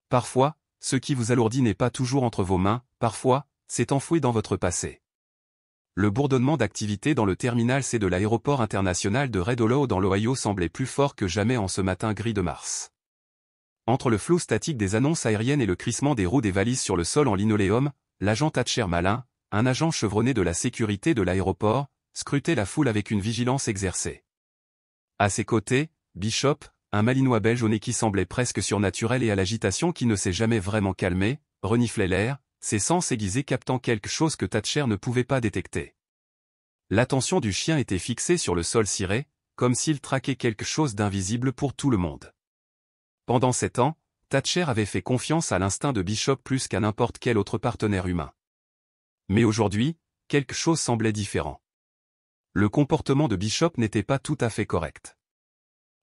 Parfois, ce qui vous alourdit n'est pas toujours entre vos mains, parfois, c'est enfoui dans votre passé. Le bourdonnement d'activité dans le terminal C de l'aéroport international de Red Hollow dans l'Ohio semblait plus fort que jamais en ce matin gris de mars. Entre le flot statique des annonces aériennes et le crissement des roues des valises sur le sol en linoléum, l'agent Thatcher Malin, un agent chevronné de la sécurité de l'aéroport, scrutait la foule avec une vigilance exercée. À ses côtés, Bishop, un Malinois belge au nez qui semblait presque surnaturel et à l'agitation qui ne s'est jamais vraiment calmée, reniflait l'air, ses sens aiguisés captant quelque chose que Thatcher ne pouvait pas détecter. L'attention du chien était fixée sur le sol ciré, comme s'il traquait quelque chose d'invisible pour tout le monde. Pendant 7 ans, Thatcher avait fait confiance à l'instinct de Bishop plus qu'à n'importe quel autre partenaire humain. Mais aujourd'hui, quelque chose semblait différent. Le comportement de Bishop n'était pas tout à fait correct.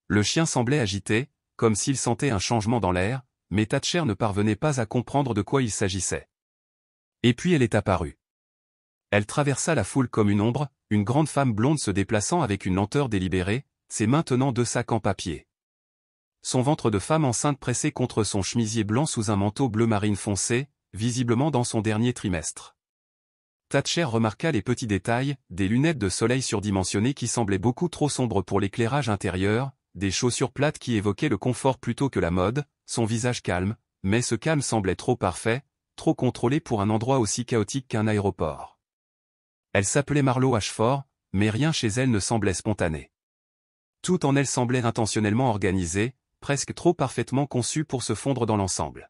Le chien semblait agité, comme s'il sentait un changement dans l'air, mais Thatcher ne parvenait pas à comprendre de quoi il s'agissait. Et puis elle est apparue. Elle traversa la foule comme une ombre, une grande femme blonde se déplaçant avec une lenteur délibérée, ses mains tenant 2 sacs en papier. Son ventre de femme enceinte pressé contre son chemisier blanc sous un manteau bleu marine foncé, visiblement dans son dernier trimestre. Thatcher remarqua les petits détails, des lunettes de soleil surdimensionnées qui semblaient beaucoup trop sombres pour l'éclairage intérieur, des chaussures plates qui évoquaient le confort plutôt que la mode, son visage calme, mais ce calme semblait trop parfait, trop contrôlé pour un endroit aussi chaotique qu'un aéroport. Elle s'appelait Marlo Ashford, mais rien chez elle ne semblait spontané. Tout en elle semblait intentionnellement organisé, presque trop parfaitement conçu pour se fondre dans l'ensemble.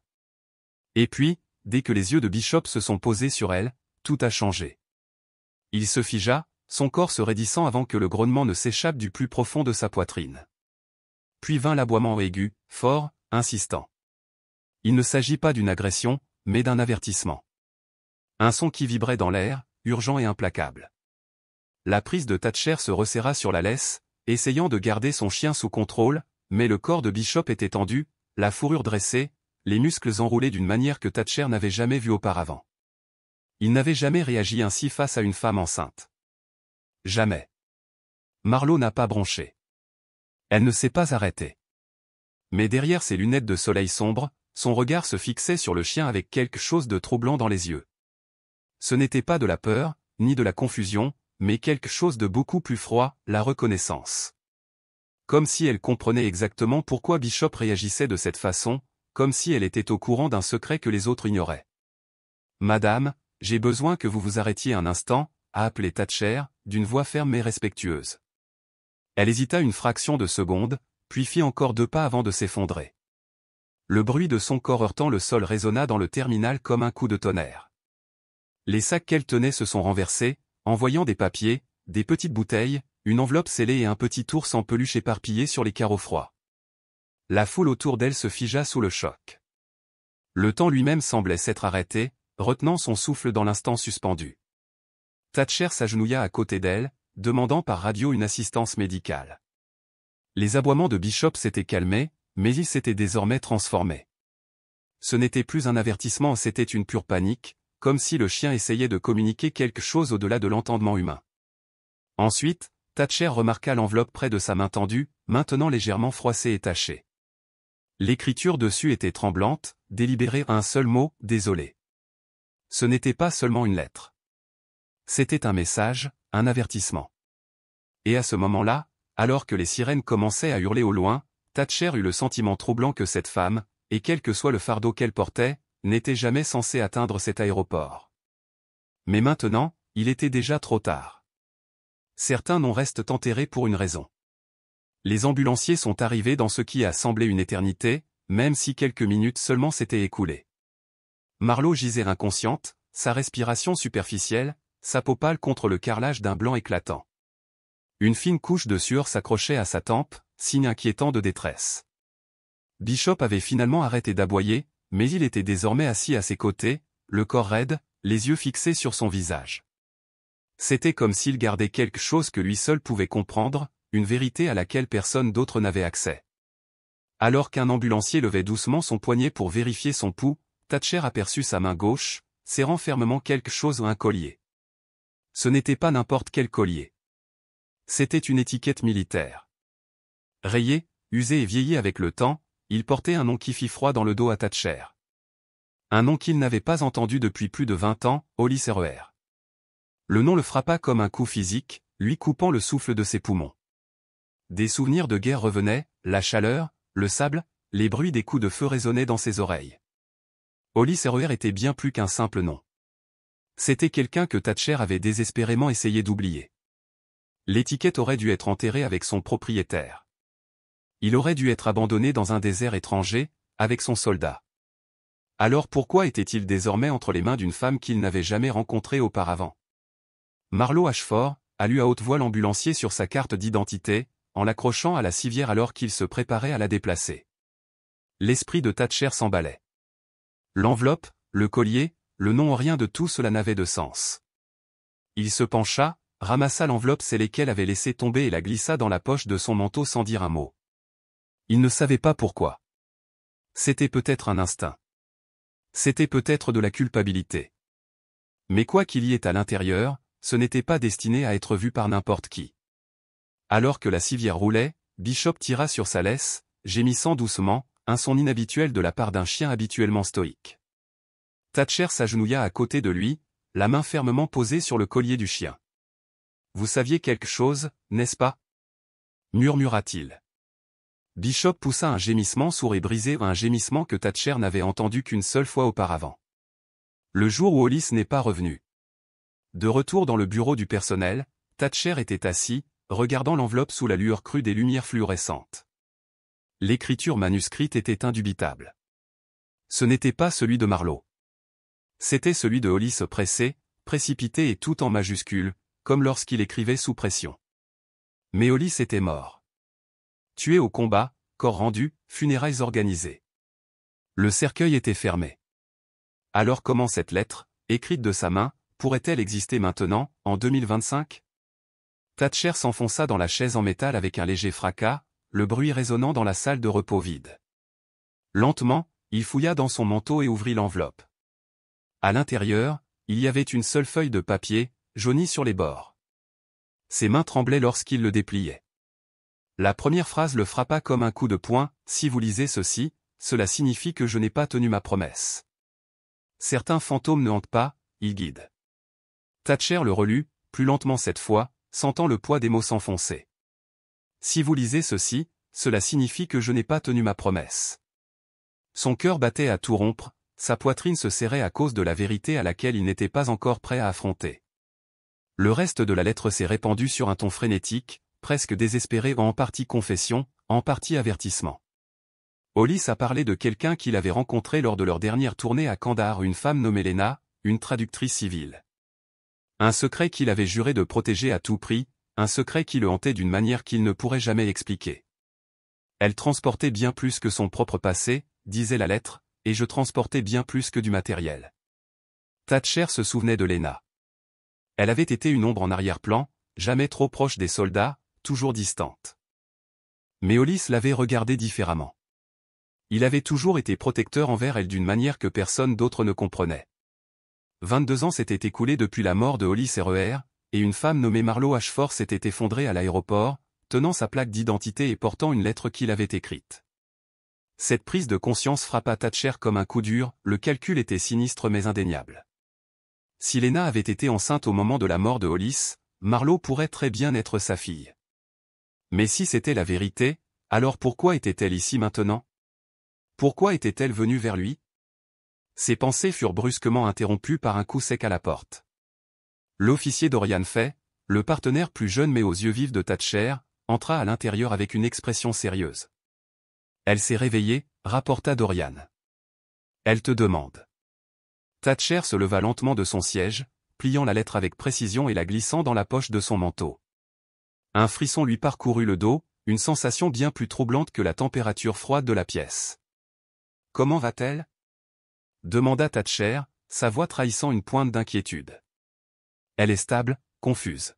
Et puis, dès que les yeux de Bishop se sont posés sur elle, tout a changé. Il se figea, son corps se raidissant avant que le grognement ne s'échappe du plus profond de sa poitrine. Puis vint l'aboiement aigu, fort, insistant. Il ne s'agit pas d'une agression, mais d'un avertissement. Un son qui vibrait dans l'air, urgent et implacable. La prise de Thatcher se resserra sur la laisse, essayant de garder son chien sous contrôle, mais le corps de Bishop était tendu, la fourrure dressée, les muscles enroulés d'une manière que Thatcher n'avait jamais vue auparavant. Il n'avait jamais réagi ainsi face à une femme enceinte. Jamais. Marlo n'a pas bronché. Elle ne s'est pas arrêtée. Mais derrière ses lunettes de soleil sombre, son regard se fixait sur le chien avec quelque chose de troublant dans les yeux. Ce n'était pas de la peur, ni de la confusion, mais quelque chose de beaucoup plus froid, la reconnaissance. Comme si elle comprenait exactement pourquoi Bishop réagissait de cette façon, comme si elle était au courant d'un secret que les autres ignoraient. « Madame, j'ai besoin que vous vous arrêtiez un instant », a appelé Thatcher, d'une voix ferme mais respectueuse. Elle hésita une fraction de seconde, puis fit encore 2 pas avant de s'effondrer. Le bruit de son corps heurtant le sol résonna dans le terminal comme un coup de tonnerre. Les sacs qu'elle tenait se sont renversés, envoyant des papiers, des petites bouteilles, une enveloppe scellée et un petit ours en peluche éparpillé sur les carreaux froids. La foule autour d'elle se figea sous le choc. Le temps lui-même semblait s'être arrêté, retenant son souffle dans l'instant suspendu. Thatcher s'agenouilla à côté d'elle, demandant par radio une assistance médicale. Les aboiements de Bishop s'étaient calmés, mais ils s'étaient désormais transformés. Ce n'était plus un avertissement, c'était une pure panique, comme si le chien essayait de communiquer quelque chose au-delà de l'entendement humain. Ensuite, Thatcher remarqua l'enveloppe près de sa main tendue, maintenant légèrement froissée et tachée. L'écriture dessus était tremblante, délibérée à un seul mot, « désolé ». Ce n'était pas seulement une lettre. C'était un message, un avertissement. Et à ce moment-là, alors que les sirènes commençaient à hurler au loin, Thatcher eut le sentiment troublant que cette femme, et quel que soit le fardeau qu'elle portait, n'était jamais censée atteindre cet aéroport. Mais maintenant, il était déjà trop tard. Certains noms restent enterrés pour une raison. Les ambulanciers sont arrivés dans ce qui a semblé une éternité, même si quelques minutes seulement s'étaient écoulées. Marlo gisait inconsciente, sa respiration superficielle, sa peau pâle contre le carrelage d'un blanc éclatant. Une fine couche de sueur s'accrochait à sa tempe, signe inquiétant de détresse. Bishop avait finalement arrêté d'aboyer, mais il était désormais assis à ses côtés, le corps raide, les yeux fixés sur son visage. C'était comme s'il gardait quelque chose que lui seul pouvait comprendre, une vérité à laquelle personne d'autre n'avait accès. Alors qu'un ambulancier levait doucement son poignet pour vérifier son pouls, Thatcher aperçut sa main gauche, serrant fermement quelque chose ou un collier. Ce n'était pas n'importe quel collier. C'était une étiquette militaire. Rayée, usée et vieillie avec le temps, il portait un nom qui fit froid dans le dos à Thatcher. Un nom qu'il n'avait pas entendu depuis plus de 20 ans, Hollis RER. Le nom le frappa comme un coup physique, lui coupant le souffle de ses poumons. Des souvenirs de guerre revenaient, la chaleur, le sable, les bruits des coups de feu résonnaient dans ses oreilles. Hollis RER était bien plus qu'un simple nom. C'était quelqu'un que Thatcher avait désespérément essayé d'oublier. L'étiquette aurait dû être enterrée avec son propriétaire. Il aurait dû être abandonné dans un désert étranger, avec son soldat. Alors pourquoi était-il désormais entre les mains d'une femme qu'il n'avait jamais rencontrée auparavant? Marlowe Ashford, a lu à haute voix l'ambulancier sur sa carte d'identité, en l'accrochant à la civière alors qu'il se préparait à la déplacer. L'esprit de Thatcher s'emballait. L'enveloppe, le collier, le nom, rien de tout cela n'avait de sens. Il se pencha, ramassa l'enveloppe scellée qu'elle avait laissée tomber et la glissa dans la poche de son manteau sans dire un mot. Il ne savait pas pourquoi. C'était peut-être un instinct. C'était peut-être de la culpabilité. Mais quoi qu'il y ait à l'intérieur, ce n'était pas destiné à être vu par n'importe qui. Alors que la civière roulait, Bishop tira sur sa laisse, gémissant doucement, un son inhabituel de la part d'un chien habituellement stoïque. Thatcher s'agenouilla à côté de lui, la main fermement posée sur le collier du chien. « Vous saviez quelque chose, n'est-ce pas » murmura-t-il. Bishop poussa un gémissement sourd et brisé, un gémissement que Thatcher n'avait entendu qu'une seule fois auparavant. Le jour où Hollis n'est pas revenu. De retour dans le bureau du personnel, Thatcher était assis, regardant l'enveloppe sous la lueur crue des lumières fluorescentes. L'écriture manuscrite était indubitable. Ce n'était pas celui de Marlowe. C'était celui de Hollis pressé, précipité et tout en majuscules, comme lorsqu'il écrivait sous pression. Mais Hollis était mort. Tué au combat, corps rendu, funérailles organisées. Le cercueil était fermé. Alors comment cette lettre, écrite de sa main, pourrait-elle exister maintenant, en 2025 ? Thatcher s'enfonça dans la chaise en métal avec un léger fracas, le bruit résonnant dans la salle de repos vide. Lentement, il fouilla dans son manteau et ouvrit l'enveloppe. À l'intérieur, il y avait une seule feuille de papier, jaunie sur les bords. Ses mains tremblaient lorsqu'il le dépliait. La première phrase le frappa comme un coup de poing, « Si vous lisez ceci, cela signifie que je n'ai pas tenu ma promesse. Certains fantômes ne hantent pas, ils guident. » Thatcher le relut, plus lentement cette fois, sentant le poids des mots s'enfoncer. « Si vous lisez ceci, cela signifie que je n'ai pas tenu ma promesse. » Son cœur battait à tout rompre, sa poitrine se serrait à cause de la vérité à laquelle il n'était pas encore prêt à affronter. Le reste de la lettre s'est répandu sur un ton frénétique, presque désespéré, en partie confession, en partie avertissement. Hollis a parlé de quelqu'un qu'il avait rencontré lors de leur dernière tournée à Kandahar, une femme nommée Lena, une traductrice civile. Un secret qu'il avait juré de protéger à tout prix, un secret qui le hantait d'une manière qu'il ne pourrait jamais expliquer. Elle transportait bien plus que son propre passé, disait la lettre, et je transportais bien plus que du matériel. Thatcher se souvenait de Lena. Elle avait été une ombre en arrière-plan, jamais trop proche des soldats, toujours distante. Mais Hollis l'avait regardée différemment. Il avait toujours été protecteur envers elle d'une manière que personne d'autre ne comprenait. 22 ans s'étaient écoulés depuis la mort de Hollis RER, et une femme nommée Marlowe Ashford s'était effondrée à l'aéroport, tenant sa plaque d'identité et portant une lettre qu'il avait écrite. Cette prise de conscience frappa Thatcher comme un coup dur, le calcul était sinistre mais indéniable. Si Lena avait été enceinte au moment de la mort de Hollis, Marlowe pourrait très bien être sa fille. Mais si c'était la vérité, alors pourquoi était-elle ici maintenant? Pourquoi était-elle venue vers lui? Ses pensées furent brusquement interrompues par un coup sec à la porte. L'officier Dorian Fay, le partenaire plus jeune mais aux yeux vifs de Thatcher, entra à l'intérieur avec une expression sérieuse. Elle s'est réveillée, rapporta Dorian. Elle te demande. Thatcher se leva lentement de son siège, pliant la lettre avec précision et la glissant dans la poche de son manteau. Un frisson lui parcourut le dos, une sensation bien plus troublante que la température froide de la pièce. « Comment va-t-elle » demanda Thatcher, sa voix trahissant une pointe d'inquiétude. « Elle est stable, confuse. »«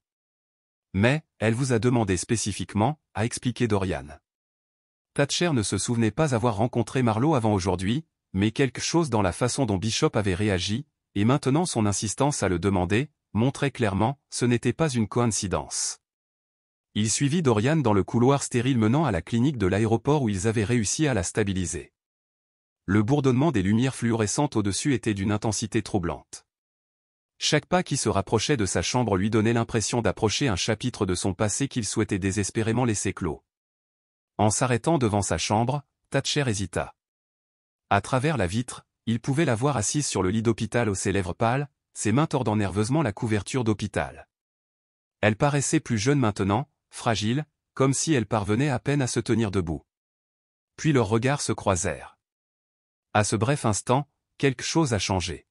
Mais, elle vous a demandé spécifiquement, » a expliqué Dorian. Thatcher ne se souvenait pas avoir rencontré Marlowe avant aujourd'hui, mais quelque chose dans la façon dont Bishop avait réagi, et maintenant son insistance à le demander, montrait clairement, ce n'était pas une coïncidence. Il suivit Dorian dans le couloir stérile menant à la clinique de l'aéroport où ils avaient réussi à la stabiliser. Le bourdonnement des lumières fluorescentes au-dessus était d'une intensité troublante. Chaque pas qui se rapprochait de sa chambre lui donnait l'impression d'approcher un chapitre de son passé qu'il souhaitait désespérément laisser clos. En s'arrêtant devant sa chambre, Thatcher hésita. À travers la vitre, il pouvait la voir assise sur le lit d'hôpital aux ses lèvres pâles, ses mains tordant nerveusement la couverture d'hôpital. Elle paraissait plus jeune maintenant, fragile, comme si elle parvenait à peine à se tenir debout. Puis leurs regards se croisèrent. À ce bref instant, quelque chose a changé.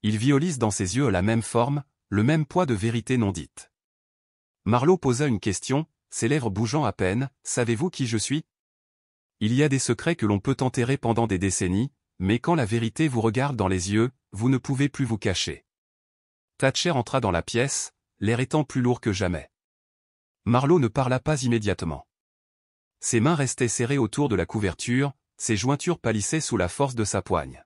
Il vit Hollis dans ses yeux la même forme, le même poids de vérité non dite. Marlowe posa une question, ses lèvres bougeant à peine, « Savez-vous qui je suis ?» Il y a des secrets que l'on peut enterrer pendant des décennies, mais quand la vérité vous regarde dans les yeux, vous ne pouvez plus vous cacher. Thatcher entra dans la pièce, l'air étant plus lourd que jamais. Marlowe ne parla pas immédiatement. Ses mains restaient serrées autour de la couverture, ses jointures pâlissaient sous la force de sa poigne.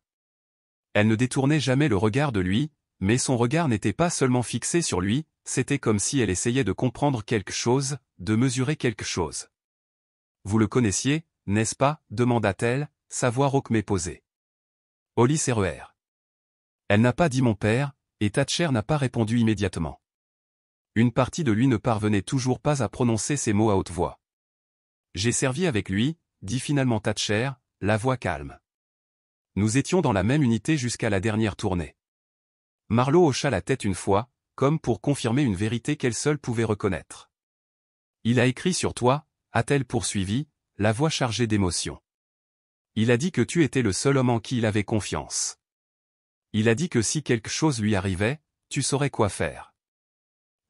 Elle ne détournait jamais le regard de lui, mais son regard n'était pas seulement fixé sur lui, c'était comme si elle essayait de comprendre quelque chose, de mesurer quelque chose. « Vous le connaissiez, n'est-ce pas ?» demanda-t-elle, sa voix rauque mais posée. Hollis RER. Elle n'a pas dit mon père, et Thatcher n'a pas répondu immédiatement. Une partie de lui ne parvenait toujours pas à prononcer ces mots à haute voix. J'ai servi avec lui, dit finalement Thatcher, la voix calme. Nous étions dans la même unité jusqu'à la dernière tournée. Marlowe hocha la tête une fois, comme pour confirmer une vérité qu'elle seule pouvait reconnaître. Il a écrit sur toi, a-t-elle poursuivi, la voix chargée d'émotion. Il a dit que tu étais le seul homme en qui il avait confiance. Il a dit que si quelque chose lui arrivait, tu saurais quoi faire.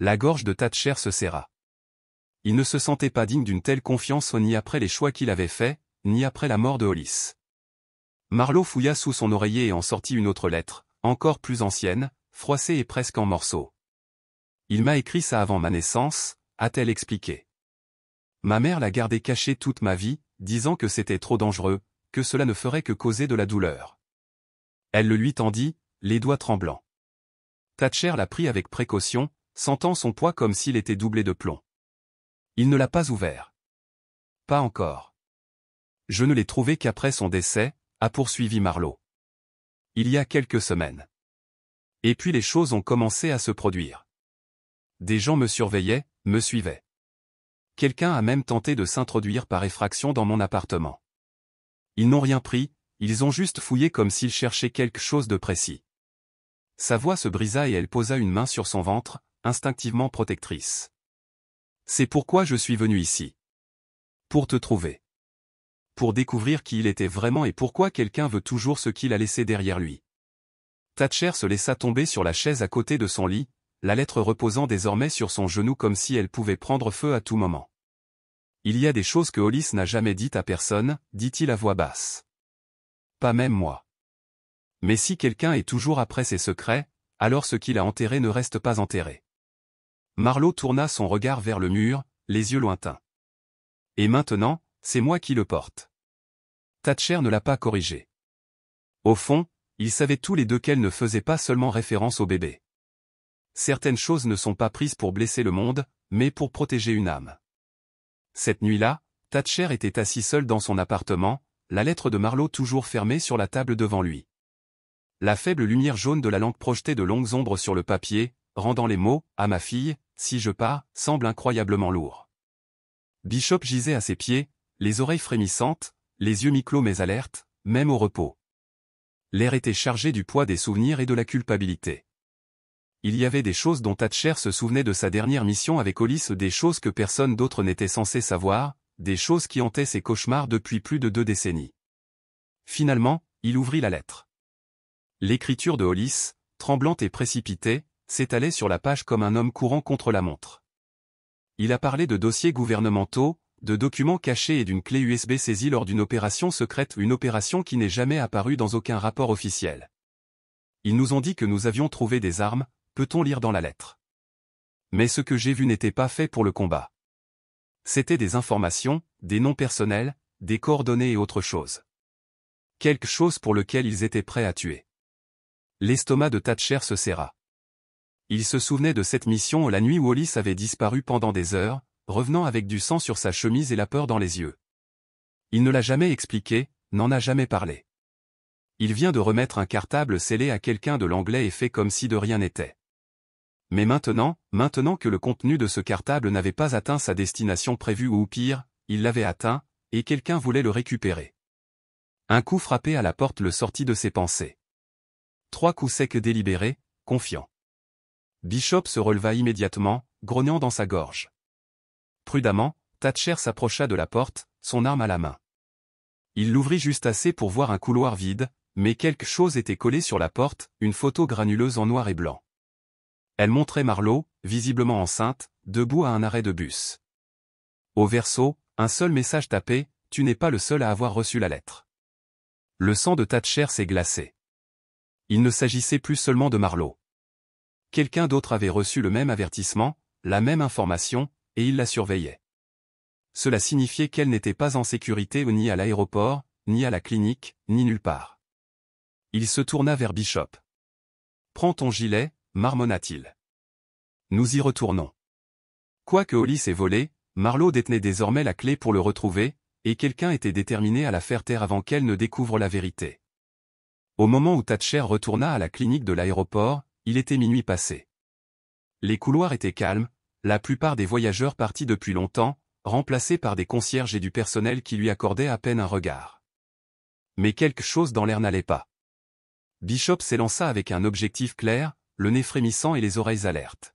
La gorge de Thatcher se serra. Il ne se sentait pas digne d'une telle confiance ni après les choix qu'il avait faits, ni après la mort de Hollis. Marlowe fouilla sous son oreiller et en sortit une autre lettre, encore plus ancienne, froissée et presque en morceaux. Il m'a écrit ça avant ma naissance, a-t-elle expliqué. Ma mère l'a gardé caché toute ma vie, disant que c'était trop dangereux, que cela ne ferait que causer de la douleur. Elle le lui tendit, les doigts tremblants. Thatcher l'a pris avec précaution, sentant son poids comme s'il était doublé de plomb. Il ne l'a pas ouvert. Pas encore. Je ne l'ai trouvé qu'après son décès, a poursuivi Marlowe. Il y a quelques semaines. Et puis les choses ont commencé à se produire. Des gens me surveillaient, me suivaient. Quelqu'un a même tenté de s'introduire par effraction dans mon appartement. Ils n'ont rien pris, ils ont juste fouillé comme s'ils cherchaient quelque chose de précis. Sa voix se brisa et elle posa une main sur son ventre, instinctivement protectrice. C'est pourquoi je suis venu ici. Pour te trouver. Pour découvrir qui il était vraiment et pourquoi quelqu'un veut toujours ce qu'il a laissé derrière lui. Thatcher se laissa tomber sur la chaise à côté de son lit, la lettre reposant désormais sur son genou comme si elle pouvait prendre feu à tout moment. Il y a des choses que Hollis n'a jamais dites à personne, dit-il à voix basse. Pas même moi. Mais si quelqu'un est toujours après ses secrets, alors ce qu'il a enterré ne reste pas enterré. Marlowe tourna son regard vers le mur, les yeux lointains. Et maintenant, c'est moi qui le porte. Thatcher ne l'a pas corrigé. Au fond, ils savaient tous les deux qu'elle ne faisait pas seulement référence au bébé. Certaines choses ne sont pas prises pour blesser le monde, mais pour protéger une âme. Cette nuit-là, Thatcher était assis seul dans son appartement, la lettre de Marlowe toujours fermée sur la table devant lui. La faible lumière jaune de la lampe projetait de longues ombres sur le papier, rendant les mots « à ma fille, si je pars » semble incroyablement lourd. Bishop gisait à ses pieds, les oreilles frémissantes, les yeux mi-clos mais alertes, même au repos. L'air était chargé du poids des souvenirs et de la culpabilité. Il y avait des choses dont Thatcher se souvenait de sa dernière mission avec Hollis, des choses que personne d'autre n'était censé savoir, des choses qui hantaient ses cauchemars depuis plus de 2 décennies. Finalement, il ouvrit la lettre. L'écriture de Hollis, tremblante et précipitée, s'étalait sur la page comme un homme courant contre la montre. Il a parlé de dossiers gouvernementaux, de documents cachés et d'une clé USB saisie lors d'une opération secrète, une opération qui n'est jamais apparue dans aucun rapport officiel. Ils nous ont dit que nous avions trouvé des armes, peut-on lire dans la lettre. Mais ce que j'ai vu n'était pas fait pour le combat. C'était des informations, des noms personnels, des coordonnées et autre chose. Quelque chose pour lequel ils étaient prêts à tuer. L'estomac de Thatcher se serra. Il se souvenait de cette mission la nuit où Hollis avait disparu pendant des heures, revenant avec du sang sur sa chemise et la peur dans les yeux. Il ne l'a jamais expliqué, n'en a jamais parlé. Il vient de remettre un cartable scellé à quelqu'un de l'anglais et fait comme si de rien n'était. Mais maintenant que le contenu de ce cartable n'avait pas atteint sa destination prévue ou pire, il l'avait atteint, et quelqu'un voulait le récupérer. Un coup frappé à la porte le sortit de ses pensées. 3 coups secs délibérés, confiants. Bishop se releva immédiatement, grognant dans sa gorge. Prudemment, Thatcher s'approcha de la porte, son arme à la main. Il l'ouvrit juste assez pour voir un couloir vide, mais quelque chose était collé sur la porte, une photo granuleuse en noir et blanc. Elle montrait Marlowe, visiblement enceinte, debout à un arrêt de bus. Au verso, un seul message tapé, « Tu n'es pas le seul à avoir reçu la lettre ». Le sang de Thatcher s'est glacé. Il ne s'agissait plus seulement de Marlowe. Quelqu'un d'autre avait reçu le même avertissement, la même information, et il la surveillait. Cela signifiait qu'elle n'était pas en sécurité ni à l'aéroport, ni à la clinique, ni nulle part. Il se tourna vers Bishop. « Prends ton gilet », marmonna-t-il. « Nous y retournons. » Quoique Hollis ait volé, Marlowe détenait désormais la clé pour le retrouver, et quelqu'un était déterminé à la faire taire avant qu'elle ne découvre la vérité. Au moment où Thatcher retourna à la clinique de l'aéroport, il était minuit passé. Les couloirs étaient calmes, la plupart des voyageurs partis depuis longtemps, remplacés par des concierges et du personnel qui lui accordaient à peine un regard. Mais quelque chose dans l'air n'allait pas. Bishop s'élança avec un objectif clair, le nez frémissant et les oreilles alertes.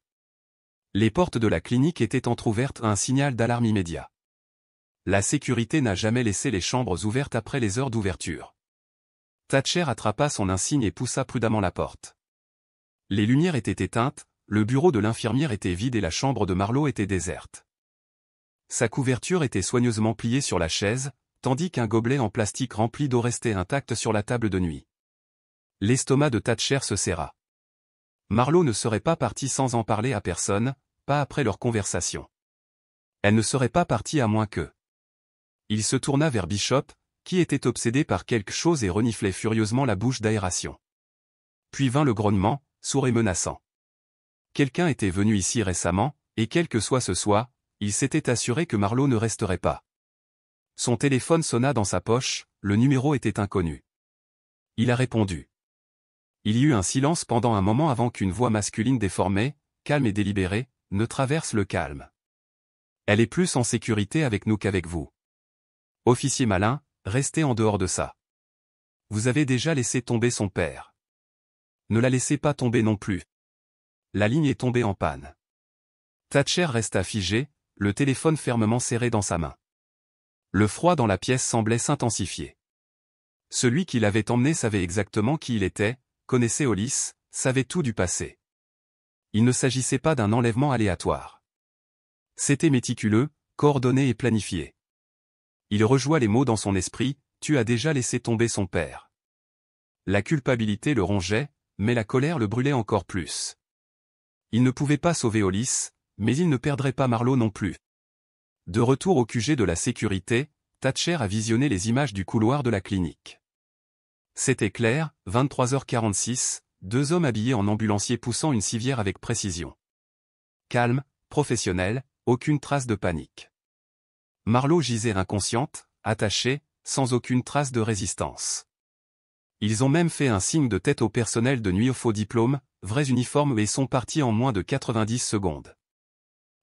Les portes de la clinique étaient entr'ouvertes, un signal d'alarme immédiat. La sécurité n'a jamais laissé les chambres ouvertes après les heures d'ouverture. Thatcher attrapa son insigne et poussa prudemment la porte. Les lumières étaient éteintes, le bureau de l'infirmière était vide et la chambre de Marlowe était déserte. Sa couverture était soigneusement pliée sur la chaise, tandis qu'un gobelet en plastique rempli d'eau restait intact sur la table de nuit. L'estomac de Thatcher se serra. Marlowe ne serait pas partie sans en parler à personne, pas après leur conversation. Elle ne serait pas partie à moins que... Il se tourna vers Bishop, qui était obsédé par quelque chose et reniflait furieusement la bouche d'aération. Puis vint le grognement, sourd et menaçant. Quelqu'un était venu ici récemment, et quel que soit ce soit, il s'était assuré que Marlowe ne resterait pas. Son téléphone sonna dans sa poche, le numéro était inconnu. Il a répondu. Il y eut un silence pendant un moment avant qu'une voix masculine déformée, calme et délibérée, ne traverse le calme. Elle est plus en sécurité avec nous qu'avec vous. Officier malin, restez en dehors de ça. Vous avez déjà laissé tomber son père. Ne la laissez pas tomber non plus. La ligne est tombée en panne. Thatcher resta figé, le téléphone fermement serré dans sa main. Le froid dans la pièce semblait s'intensifier. Celui qui l'avait emmené savait exactement qui il était, connaissait Hollis, savait tout du passé. Il ne s'agissait pas d'un enlèvement aléatoire. C'était méticuleux, coordonné et planifié. Il rejoua les mots dans son esprit, « Tu as déjà laissé tomber son père ». La culpabilité le rongeait, mais la colère le brûlait encore plus. Il ne pouvait pas sauver Hollis, mais il ne perdrait pas Marlowe non plus. De retour au QG de la sécurité, Thatcher a visionné les images du couloir de la clinique. C'était clair, 23h46, 2 hommes habillés en ambulancier poussant une civière avec précision. Calme, professionnel, aucune trace de panique. Marlowe gisait inconsciente, attachée, sans aucune trace de résistance. Ils ont même fait un signe de tête au personnel de nuit au faux diplôme, vrais uniformes et sont partis en moins de 90 secondes.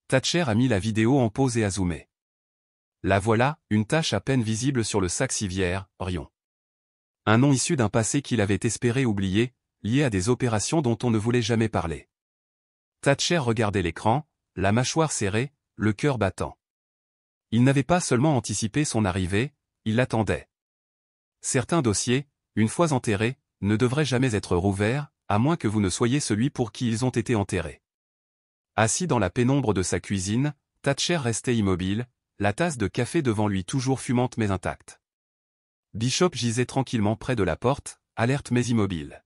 Thatcher a mis la vidéo en pause et a zoomé. La voilà, une tache à peine visible sur le sac civière, Orion. Un nom issu d'un passé qu'il avait espéré oublier, lié à des opérations dont on ne voulait jamais parler. Thatcher regardait l'écran, la mâchoire serrée, le cœur battant. Il n'avait pas seulement anticipé son arrivée, il l'attendait. Certains dossiers, une fois enterrés, ne devraient jamais être rouverts, à moins que vous ne soyez celui pour qui ils ont été enterrés. Assis dans la pénombre de sa cuisine, Thatcher restait immobile, la tasse de café devant lui toujours fumante mais intacte. Bishop gisait tranquillement près de la porte, alerte mais immobile.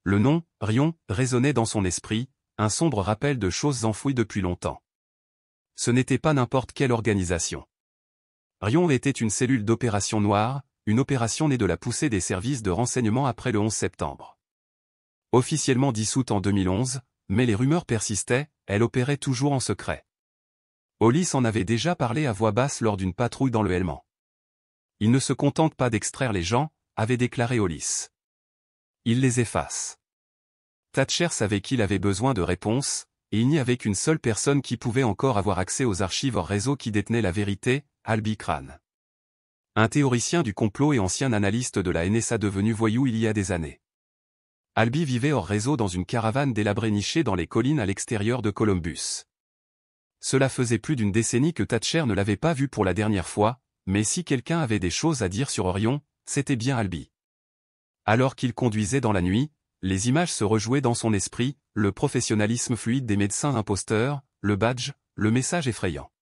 Le nom, Rion, résonnait dans son esprit, un sombre rappel de choses enfouies depuis longtemps. Ce n'était pas n'importe quelle organisation. Rion était une cellule d'opération noire, une opération née de la poussée des services de renseignement après le 11 septembre. Officiellement dissoute en 2011, mais les rumeurs persistaient, elle opérait toujours en secret. Hollis en avait déjà parlé à voix basse lors d'une patrouille dans le Helmand. Il ne se contente pas d'extraire les gens, avait déclaré Hollis. Il les efface. Thatcher savait qu'il avait besoin de réponses, et il n'y avait qu'une seule personne qui pouvait encore avoir accès aux archives hors réseau qui détenait la vérité, Albie Crane. Un théoricien du complot et ancien analyste de la NSA devenu voyou il y a des années. Albie vivait hors réseau dans une caravane délabrée nichée dans les collines à l'extérieur de Columbus. Cela faisait plus d'une décennie que Thatcher ne l'avait pas vu pour la dernière fois, mais si quelqu'un avait des choses à dire sur Orion, c'était bien Albie. Alors qu'il conduisait dans la nuit, les images se rejouaient dans son esprit, le professionnalisme fluide des médecins imposteurs, le badge, le message effrayant.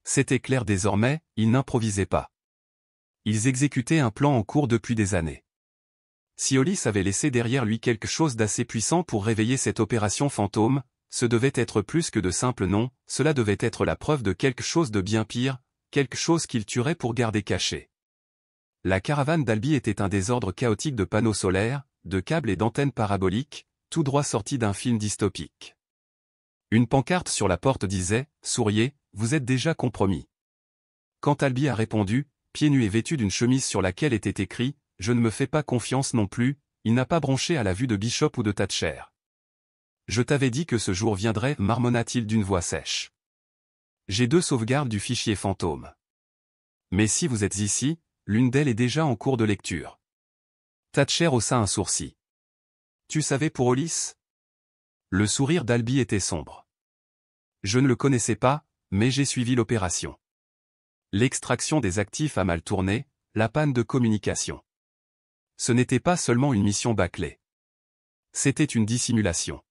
C'était clair désormais, ils n'improvisaient pas. Ils exécutaient un plan en cours depuis des années. Si Hollis avait laissé derrière lui quelque chose d'assez puissant pour réveiller cette opération fantôme, ce devait être plus que de simples noms, cela devait être la preuve de quelque chose de bien pire, quelque chose qu'il tuerait pour garder caché. La caravane d'Albie était un désordre chaotique de panneaux solaires, de câbles et d'antennes paraboliques, tout droit sorti d'un film dystopique. Une pancarte sur la porte disait « Souriez, vous êtes déjà compromis ». Quand Albie a répondu, pieds nus et vêtu d'une chemise sur laquelle était écrit « Je ne me fais pas confiance non plus », il n'a pas bronché à la vue de Bishop ou de Thatcher. « Je t'avais dit que ce jour viendrait », marmonna-t-il d'une voix sèche. « J'ai 2 sauvegardes du fichier fantôme. Mais si vous êtes ici, l'une d'elles est déjà en cours de lecture. » Thatcher haussa un sourcil. « Tu savais pour Hollis ?» Le sourire d'Albie était sombre. « Je ne le connaissais pas, mais j'ai suivi l'opération. L'extraction des actifs a mal tourné, la panne de communication. Ce n'était pas seulement une mission bâclée. C'était une dissimulation.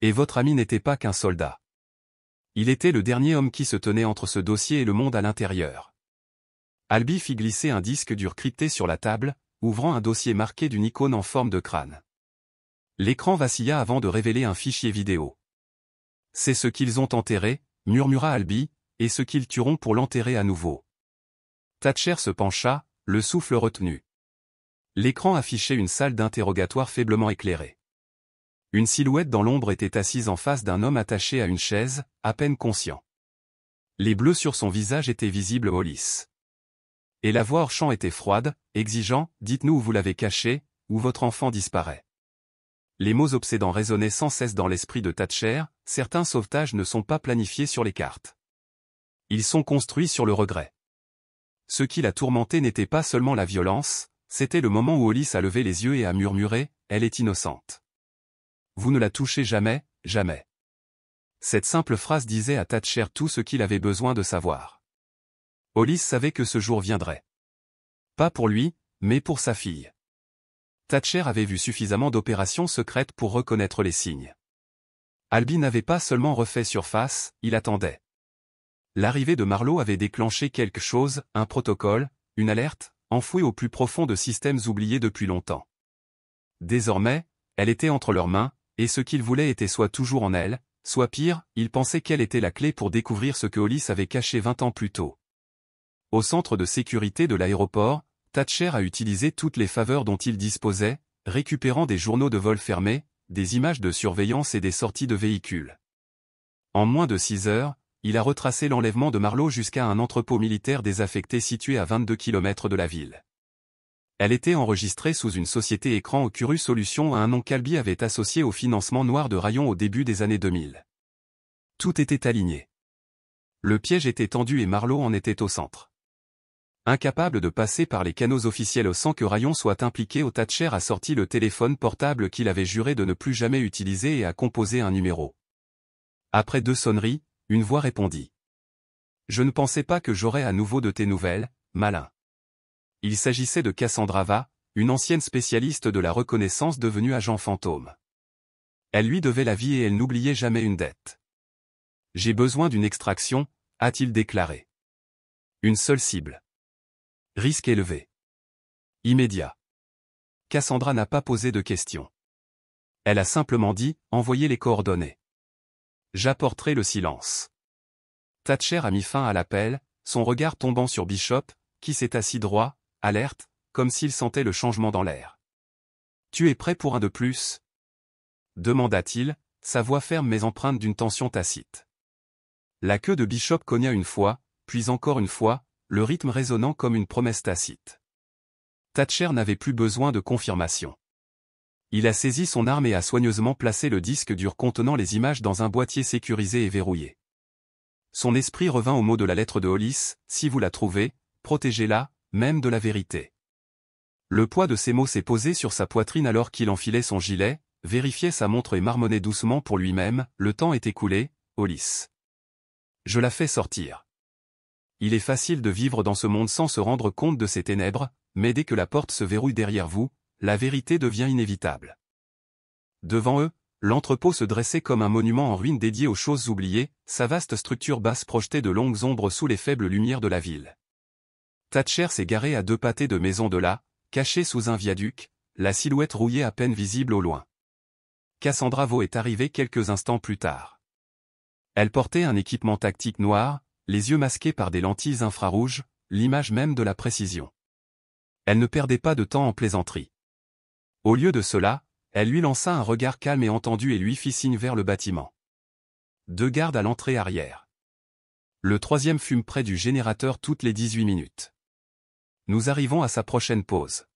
Et votre ami n'était pas qu'un soldat. Il était le dernier homme qui se tenait entre ce dossier et le monde à l'intérieur. » Albie fit glisser un disque dur crypté sur la table, ouvrant un dossier marqué d'une icône en forme de crâne. L'écran vacilla avant de révéler un fichier vidéo. « C'est ce qu'ils ont enterré, » murmura Albie, « et ce qu'ils tueront pour l'enterrer à nouveau. » Thatcher se pencha, le souffle retenu. L'écran affichait une salle d'interrogatoire faiblement éclairée. Une silhouette dans l'ombre était assise en face d'un homme attaché à une chaise, à peine conscient. Les bleus sur son visage étaient visibles Hollis. Et la voix hors champ était froide, exigeant, « Dites-nous où vous l'avez caché, où votre enfant disparaît. » Les mots obsédants résonnaient sans cesse dans l'esprit de Thatcher, certains sauvetages ne sont pas planifiés sur les cartes. Ils sont construits sur le regret. Ce qui l'a tourmenté n'était pas seulement la violence, c'était le moment où Hollis a levé les yeux et a murmuré, « Elle est innocente. Vous ne la touchez jamais, jamais. » Cette simple phrase disait à Thatcher tout ce qu'il avait besoin de savoir. Hollis savait que ce jour viendrait. Pas pour lui, mais pour sa fille. Thatcher avait vu suffisamment d'opérations secrètes pour reconnaître les signes. Albie n'avait pas seulement refait surface, il attendait. L'arrivée de Marlowe avait déclenché quelque chose, un protocole, une alerte, enfouie au plus profond de systèmes oubliés depuis longtemps. Désormais, elle était entre leurs mains, et ce qu'il voulait était soit toujours en elle, soit pire, il pensait qu'elle était la clé pour découvrir ce que Hollis avait caché 20 ans plus tôt. Au centre de sécurité de l'aéroport, Thatcher a utilisé toutes les faveurs dont il disposait, récupérant des journaux de vol fermés, des images de surveillance et des sorties de véhicules. En moins de 6 heures, il a retracé l'enlèvement de Marlowe jusqu'à un entrepôt militaire désaffecté situé à 22 km de la ville. Elle était enregistrée sous une société écran Oculus Solutions à un nom qu'Albie avait associé au financement noir de Rayon au début des années 2000. Tout était aligné. Le piège était tendu et Marlowe en était au centre. Incapable de passer par les canaux officiels sans que Rayon soit impliqué, Thatcher a sorti le téléphone portable qu'il avait juré de ne plus jamais utiliser et a composé un numéro. Après 2 sonneries, une voix répondit. « Je ne pensais pas que j'aurais à nouveau de tes nouvelles, malin. » Il s'agissait de Cassandra Va, une ancienne spécialiste de la reconnaissance devenue agent fantôme. Elle lui devait la vie et elle n'oubliait jamais une dette. « J'ai besoin d'une extraction, » a-t-il déclaré. Une seule cible. Risque élevé. Immédiat. Cassandra n'a pas posé de questions. Elle a simplement dit, envoyez les coordonnées. J'apporterai le silence. Thatcher a mis fin à l'appel, son regard tombant sur Bishop, qui s'est assis droit, alerte, comme s'il sentait le changement dans l'air. Tu es prêt pour un de plus ? Demanda-t-il, sa voix ferme mais empreinte d'une tension tacite. La queue de Bishop cogna une fois, puis encore une fois, le rythme résonnant comme une promesse tacite. Thatcher n'avait plus besoin de confirmation. Il a saisi son arme et a soigneusement placé le disque dur contenant les images dans un boîtier sécurisé et verrouillé. Son esprit revint au mot de la lettre de Hollis, si vous la trouvez, protégez-la, même de la vérité. Le poids de ces mots s'est posé sur sa poitrine alors qu'il enfilait son gilet, vérifiait sa montre et marmonnait doucement pour lui-même, le temps est écoulé, Hollis. Je la fais sortir. Il est facile de vivre dans ce monde sans se rendre compte de ses ténèbres, mais dès que la porte se verrouille derrière vous, la vérité devient inévitable. Devant eux, l'entrepôt se dressait comme un monument en ruine dédié aux choses oubliées, sa vaste structure basse projetait de longues ombres sous les faibles lumières de la ville. Thatcher s'est garé à 2 pâtés de maison de là, caché sous un viaduc, la silhouette rouillée à peine visible au loin. Cassandra Vaux est arrivée quelques instants plus tard. Elle portait un équipement tactique noir, les yeux masqués par des lentilles infrarouges, l'image même de la précision. Elle ne perdait pas de temps en plaisanterie. Au lieu de cela, elle lui lança un regard calme et entendu et lui fit signe vers le bâtiment. 2 gardes à l'entrée arrière. Le 3e fume près du générateur toutes les 18 minutes. Nous arrivons à sa prochaine pause.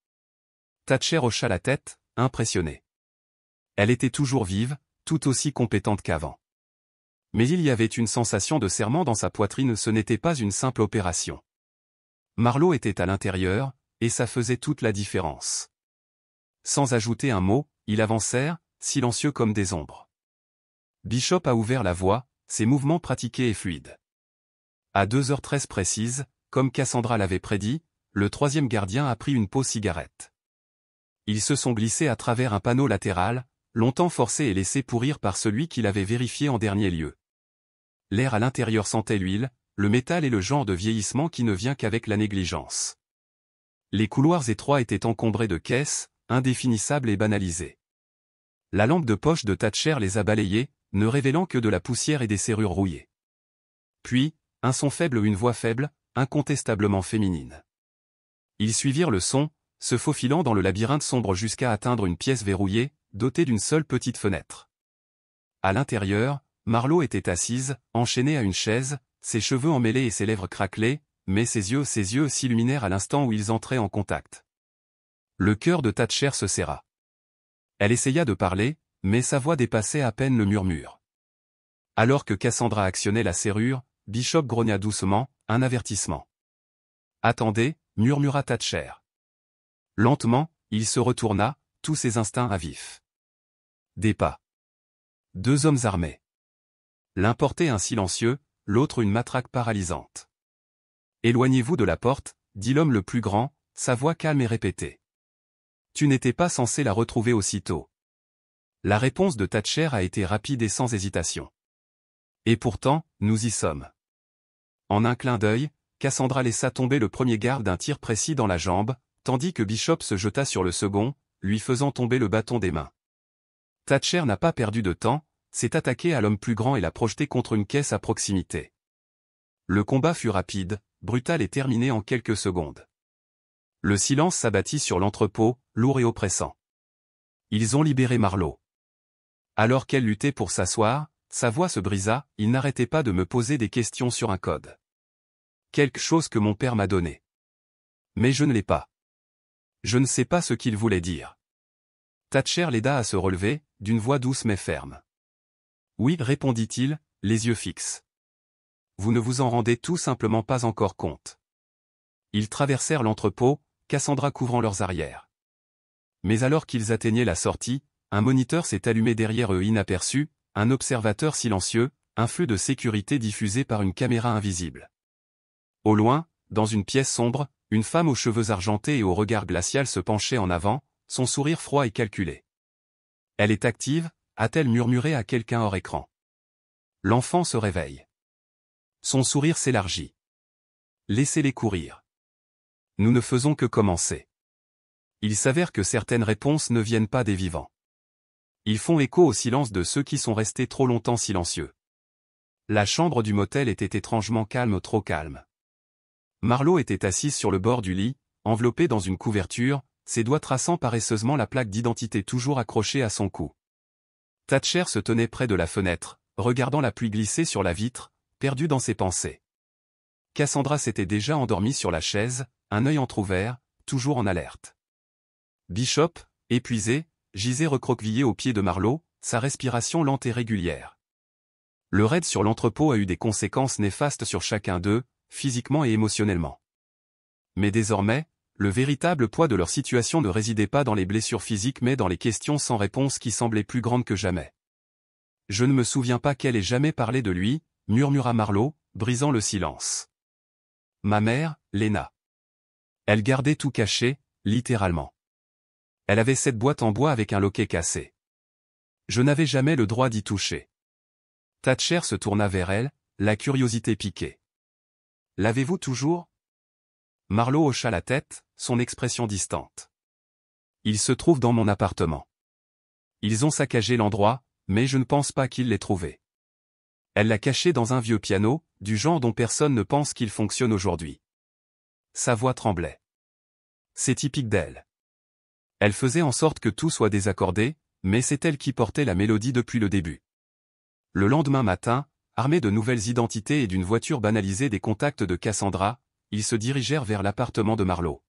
Thatcher hocha la tête, impressionnée. Elle était toujours vive, tout aussi compétente qu'avant. Mais il y avait une sensation de serrement dans sa poitrine, ce n'était pas une simple opération. Marlowe était à l'intérieur, et ça faisait toute la différence. Sans ajouter un mot, ils avancèrent, silencieux comme des ombres. Bishop a ouvert la voie, ses mouvements pratiqués et fluides. À 2h13 précises, comme Cassandra l'avait prédit, le 3e gardien a pris une pause cigarette. Ils se sont glissés à travers un panneau latéral, longtemps forcés et laissés pourrir par celui qui l'avait vérifié en dernier lieu. L'air à l'intérieur sentait l'huile, le métal et le genre de vieillissement qui ne vient qu'avec la négligence. Les couloirs étroits étaient encombrés de caisses, indéfinissables et banalisées. La lampe de poche de Thatcher les a balayés, ne révélant que de la poussière et des serrures rouillées. Puis, un son faible ou une voix faible, incontestablement féminine. Ils suivirent le son, se faufilant dans le labyrinthe sombre jusqu'à atteindre une pièce verrouillée, dotée d'une seule petite fenêtre. À l'intérieur, Marlowe était assise, enchaînée à une chaise, ses cheveux emmêlés et ses lèvres craquelées, mais ses yeux s'illuminèrent à l'instant où ils entraient en contact. Le cœur de Thatcher se serra. Elle essaya de parler, mais sa voix dépassait à peine le murmure. Alors que Cassandra actionnait la serrure, Bishop grogna doucement, un avertissement. « Attendez » murmura Thatcher. Lentement, il se retourna, tous ses instincts à vif. Des pas. 2 hommes armés. L'un portait un silencieux, l'autre une matraque paralysante. « Éloignez-vous de la porte » dit l'homme le plus grand, sa voix calme et répétée. « Tu n'étais pas censé la retrouver aussitôt. » La réponse de Thatcher a été rapide et sans hésitation. Et pourtant, nous y sommes. En un clin d'œil, Cassandra laissa tomber le premier garde d'un tir précis dans la jambe, tandis que Bishop se jeta sur le second, lui faisant tomber le bâton des mains. Thatcher n'a pas perdu de temps, s'est attaqué à l'homme plus grand et l'a projeté contre une caisse à proximité. Le combat fut rapide, brutal et terminé en quelques secondes. Le silence s'abattit sur l'entrepôt, lourd et oppressant. Ils ont libéré Marlowe. Alors qu'elle luttait pour s'asseoir, sa voix se brisa, il n'arrêtait pas de me poser des questions sur un code. Quelque chose que mon père m'a donné. Mais je ne l'ai pas. Je ne sais pas ce qu'il voulait dire. Thatcher l'aida à se relever, d'une voix douce mais ferme. Oui, répondit-il, les yeux fixes. Vous ne vous en rendez tout simplement pas encore compte. Ils traversèrent l'entrepôt, Cassandra couvrant leurs arrières. Mais alors qu'ils atteignaient la sortie, un moniteur s'est allumé derrière eux inaperçu, un observateur silencieux, un flux de sécurité diffusé par une caméra invisible. Au loin, dans une pièce sombre, une femme aux cheveux argentés et au regard glacial se penchait en avant, son sourire froid et calculé. Elle est active, a-t-elle murmuré à quelqu'un hors écran. L'enfant se réveille. Son sourire s'élargit. Laissez-les courir. Nous ne faisons que commencer. Il s'avère que certaines réponses ne viennent pas des vivants. Ils font écho au silence de ceux qui sont restés trop longtemps silencieux. La chambre du motel était étrangement calme, trop calme. Marlowe était assise sur le bord du lit, enveloppée dans une couverture, ses doigts traçant paresseusement la plaque d'identité toujours accrochée à son cou. Thatcher se tenait près de la fenêtre, regardant la pluie glisser sur la vitre, perdu dans ses pensées. Cassandra s'était déjà endormie sur la chaise, un œil entrouvert, toujours en alerte. Bishop, épuisé, gisait recroquevillé au pied de Marlowe, sa respiration lente et régulière. Le raid sur l'entrepôt a eu des conséquences néfastes sur chacun d'eux, physiquement et émotionnellement. Mais désormais, le véritable poids de leur situation ne résidait pas dans les blessures physiques mais dans les questions sans réponse qui semblaient plus grandes que jamais. « Je ne me souviens pas qu'elle ait jamais parlé de lui », murmura Marlowe, brisant le silence. « Ma mère, Lena. Elle gardait tout caché, littéralement. Elle avait cette boîte en bois avec un loquet cassé. Je n'avais jamais le droit d'y toucher. » Thatcher se tourna vers elle, la curiosité piquée. « L'avez-vous toujours ?» Marlowe hocha la tête, son expression distante. « Il se trouve dans mon appartement. Ils ont saccagé l'endroit, mais je ne pense pas qu'ils l'aient trouvé. Elle l'a caché dans un vieux piano, du genre dont personne ne pense qu'il fonctionne aujourd'hui. » Sa voix tremblait. C'est typique d'elle. Elle faisait en sorte que tout soit désaccordé, mais c'est elle qui portait la mélodie depuis le début. Le lendemain matin, armés de nouvelles identités et d'une voiture banalisée des contacts de Cassandra, ils se dirigèrent vers l'appartement de Marlowe.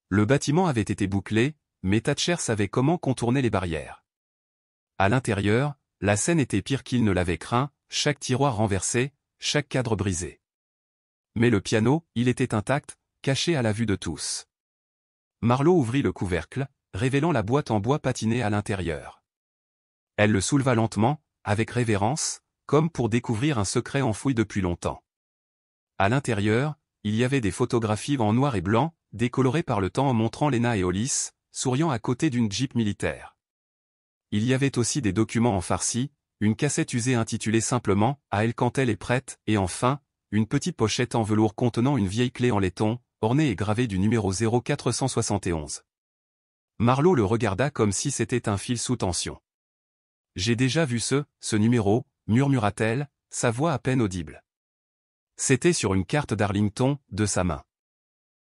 Le bâtiment avait été bouclé, mais Thatcher savait comment contourner les barrières. À l'intérieur, la scène était pire qu'il ne l'avait craint, chaque tiroir renversé, chaque cadre brisé. Mais le piano, il était intact, caché à la vue de tous. Marlowe ouvrit le couvercle, révélant la boîte en bois patinée à l'intérieur. Elle le souleva lentement, avec révérence, comme pour découvrir un secret enfoui depuis longtemps. À l'intérieur, il y avait des photographies en noir et blanc, décolorées par le temps montrant Lena et Hollis, souriant à côté d'une Jeep militaire. Il y avait aussi des documents en farci, une cassette usée intitulée simplement « À elle quand elle est prête » et enfin, une petite pochette en velours contenant une vieille clé en laiton, ornée et gravée du numéro 0471. Marlowe le regarda comme si c'était un fil sous tension. « J'ai déjà vu ce numéro », murmura-t-elle, sa voix à peine audible. C'était sur une carte d'Arlington, de sa main.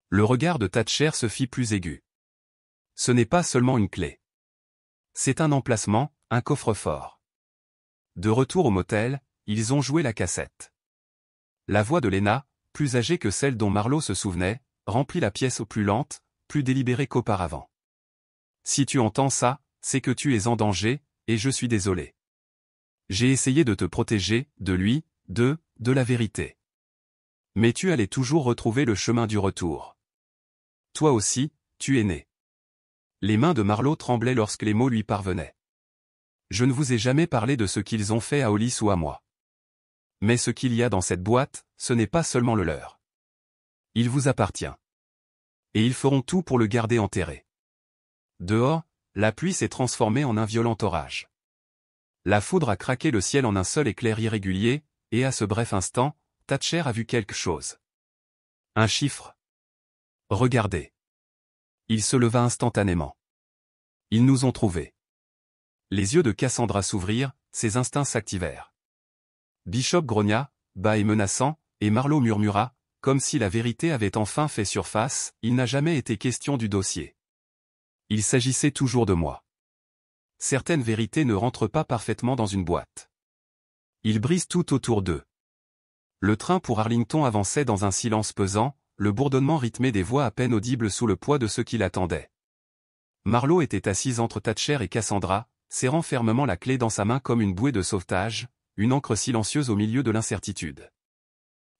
Le regard de Thatcher se fit plus aigu. Ce n'est pas seulement une clé. C'est un emplacement, un coffre-fort. De retour au motel, ils ont joué la cassette. La voix de Lena, plus âgée que celle dont Marlowe se souvenait, remplit la pièce au plus lente, plus délibérée qu'auparavant. Si tu entends ça, c'est que tu es en danger, et je suis désolé. J'ai essayé de te protéger, de lui, de la vérité. Mais tu allais toujours retrouver le chemin du retour. Toi aussi, tu es né. Les mains de Marlowe tremblaient lorsque les mots lui parvenaient. Je ne vous ai jamais parlé de ce qu'ils ont fait à Hollis ou à moi. Mais ce qu'il y a dans cette boîte, ce n'est pas seulement le leur. Il vous appartient. Et ils feront tout pour le garder enterré. Dehors, la pluie s'est transformée en un violent orage. La foudre a craqué le ciel en un seul éclair irrégulier, et à ce bref instant, Thatcher a vu quelque chose. Un chiffre. Regardez. Il se leva instantanément. Ils nous ont trouvés. Les yeux de Cassandra s'ouvrirent, ses instincts s'activèrent. Bishop grogna, bas et menaçant, et Marlowe murmura, comme si la vérité avait enfin fait surface, il n'a jamais été question du dossier. Il s'agissait toujours de moi. Certaines vérités ne rentrent pas parfaitement dans une boîte. Ils brisent tout autour d'eux. Le train pour Arlington avançait dans un silence pesant, le bourdonnement rythmé des voix à peine audibles sous le poids de ceux qui l'attendaient. Marlowe était assise entre Thatcher et Cassandra, serrant fermement la clé dans sa main comme une bouée de sauvetage, une ancre silencieuse au milieu de l'incertitude.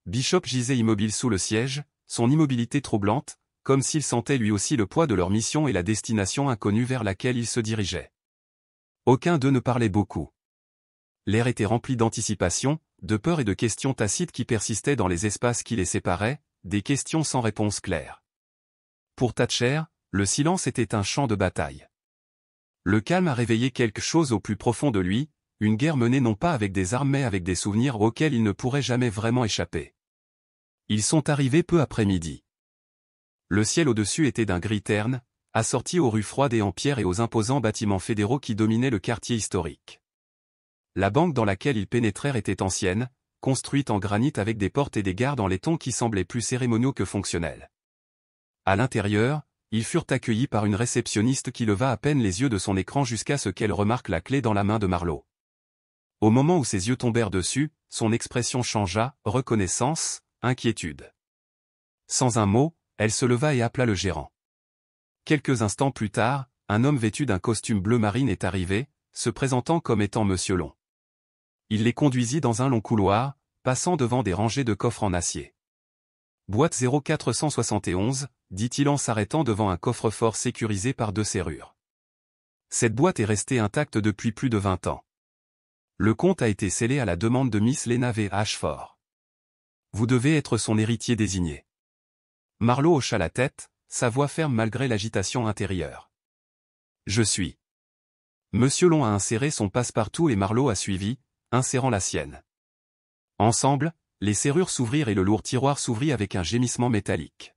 Bishop gisait immobile sous le siège, son immobilité troublante, comme s'il sentait lui aussi le poids de leur mission et la destination inconnue vers laquelle il se dirigeait. Aucun d'eux ne parlait beaucoup. L'air était rempli d'anticipation, de peur et de questions tacites qui persistaient dans les espaces qui les séparaient, des questions sans réponse claire. Pour Thatcher, le silence était un champ de bataille. Le calme a réveillé quelque chose au plus profond de lui, une guerre menée non pas avec des armes mais avec des souvenirs auxquels il ne pourrait jamais vraiment échapper. Ils sont arrivés peu après midi. Le ciel au-dessus était d'un gris terne, assorti aux rues froides et en pierre et aux imposants bâtiments fédéraux qui dominaient le quartier historique. La banque dans laquelle ils pénétrèrent était ancienne, construite en granit avec des portes et des gardes en laiton qui semblaient plus cérémoniaux que fonctionnels. À l'intérieur, ils furent accueillis par une réceptionniste qui leva à peine les yeux de son écran jusqu'à ce qu'elle remarque la clé dans la main de Marlowe. Au moment où ses yeux tombèrent dessus, son expression changea, reconnaissance, inquiétude. Sans un mot, elle se leva et appela le gérant. Quelques instants plus tard, un homme vêtu d'un costume bleu marine est arrivé, se présentant comme étant Monsieur Long. Il les conduisit dans un long couloir, passant devant des rangées de coffres en acier. Boîte 0471, dit-il en s'arrêtant devant un coffre-fort sécurisé par 2 serrures. Cette boîte est restée intacte depuis plus de 20 ans. Le compte a été scellé à la demande de Miss Lena V. Ashford. Vous devez être son héritier désigné. Marlowe hocha la tête, sa voix ferme malgré l'agitation intérieure. Je suis. Monsieur Long a inséré son passe-partout et Marlowe a suivi, insérant la sienne. Ensemble, les serrures s'ouvrirent et le lourd tiroir s'ouvrit avec un gémissement métallique.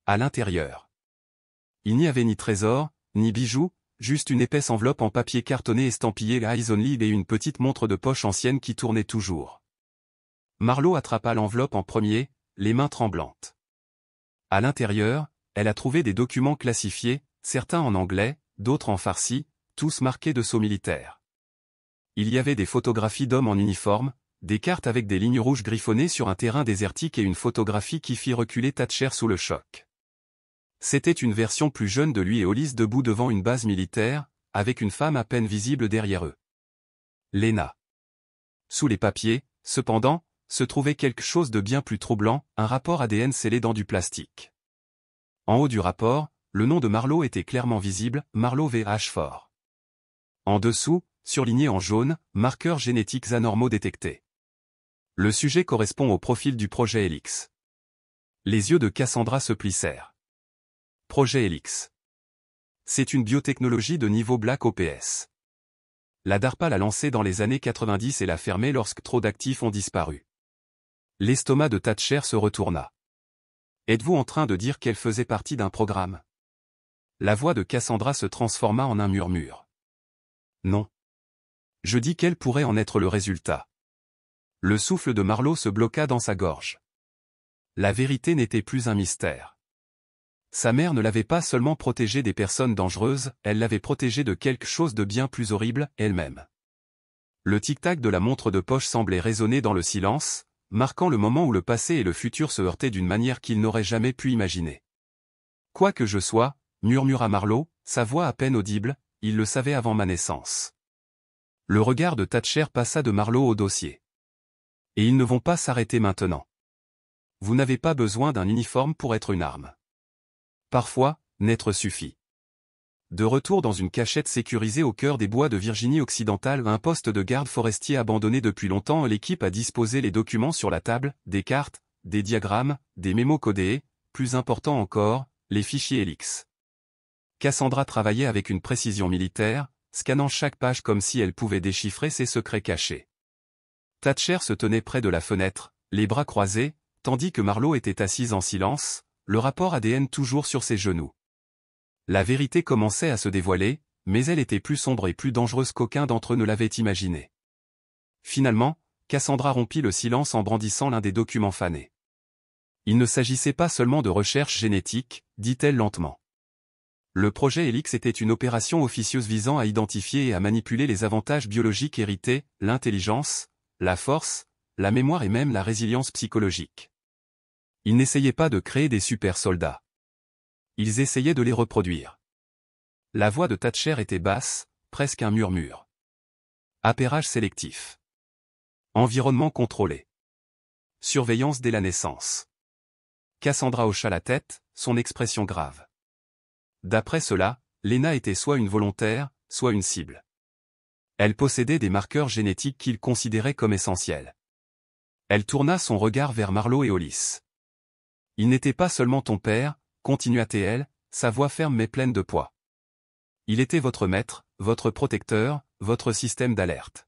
À l'intérieur, il n'y avait ni trésor, ni bijoux, juste une épaisse enveloppe en papier cartonné estampillé Eyes Only et une petite montre de poche ancienne qui tournait toujours. Marlowe attrapa l'enveloppe en premier, les mains tremblantes. À l'intérieur, elle a trouvé des documents classifiés, certains en anglais, d'autres en farsi, tous marqués de sceaux militaires. Il y avait des photographies d'hommes en uniforme, des cartes avec des lignes rouges griffonnées sur un terrain désertique et une photographie qui fit reculer Thatcher sous le choc. C'était une version plus jeune de lui et Hollis debout devant une base militaire, avec une femme à peine visible derrière eux. Lena. Sous les papiers, cependant, se trouvait quelque chose de bien plus troublant, un rapport ADN scellé dans du plastique. En haut du rapport, le nom de Marlowe était clairement visible, Marlowe V. Ashford. En dessous, surligné en jaune, marqueurs génétiques anormaux détectés. Le sujet correspond au profil du projet Helix. Les yeux de Cassandra se plissèrent. Projet Helix. C'est une biotechnologie de niveau Black Ops. La DARPA l'a lancée dans les années 90 et l'a fermée lorsque trop d'actifs ont disparu. L'estomac de Thatcher se retourna. Êtes-vous en train de dire qu'elle faisait partie d'un programme? La voix de Cassandra se transforma en un murmure. Non. Je dis qu'elle pourrait en être le résultat. Le souffle de Marlowe se bloqua dans sa gorge. La vérité n'était plus un mystère. Sa mère ne l'avait pas seulement protégée des personnes dangereuses, elle l'avait protégée de quelque chose de bien plus horrible, elle-même. Le tic-tac de la montre de poche semblait résonner dans le silence, marquant le moment où le passé et le futur se heurtaient d'une manière qu'il n'aurait jamais pu imaginer. Quoi que je sois, murmura Marlowe, sa voix à peine audible, il le savait avant ma naissance. Le regard de Thatcher passa de Marlowe au dossier. Et ils ne vont pas s'arrêter maintenant. Vous n'avez pas besoin d'un uniforme pour être une arme. Parfois, naître suffit. De retour dans une cachette sécurisée au cœur des bois de Virginie occidentale, un poste de garde forestier abandonné depuis longtemps, l'équipe a disposé les documents sur la table, des cartes, des diagrammes, des mémos codés, plus important encore, les fichiers Helix. Cassandra travaillait avec une précision militaire, scannant chaque page comme si elle pouvait déchiffrer ses secrets cachés. Thatcher se tenait près de la fenêtre, les bras croisés, tandis que Marlowe était assise en silence, le rapport ADN toujours sur ses genoux. La vérité commençait à se dévoiler, mais elle était plus sombre et plus dangereuse qu'aucun d'entre eux ne l'avait imaginé. Finalement, Cassandra rompit le silence en brandissant l'un des documents fanés. Il ne s'agissait pas seulement de recherche génétique, dit-elle lentement. Le projet Helix était une opération officieuse visant à identifier et à manipuler les avantages biologiques hérités, l'intelligence, la force, la mémoire et même la résilience psychologique. Ils n'essayaient pas de créer des super-soldats. Ils essayaient de les reproduire. La voix de Thatcher était basse, presque un murmure. Appairage sélectif. Environnement contrôlé. Surveillance dès la naissance. Cassandra hocha la tête, son expression grave. D'après cela, Lena était soit une volontaire, soit une cible. Elle possédait des marqueurs génétiques qu'il considérait comme essentiels. Elle tourna son regard vers Marlowe et Hollis. Il n'était pas seulement ton père, continua-t-elle, sa voix ferme mais pleine de poids. Il était votre maître, votre protecteur, votre système d'alerte.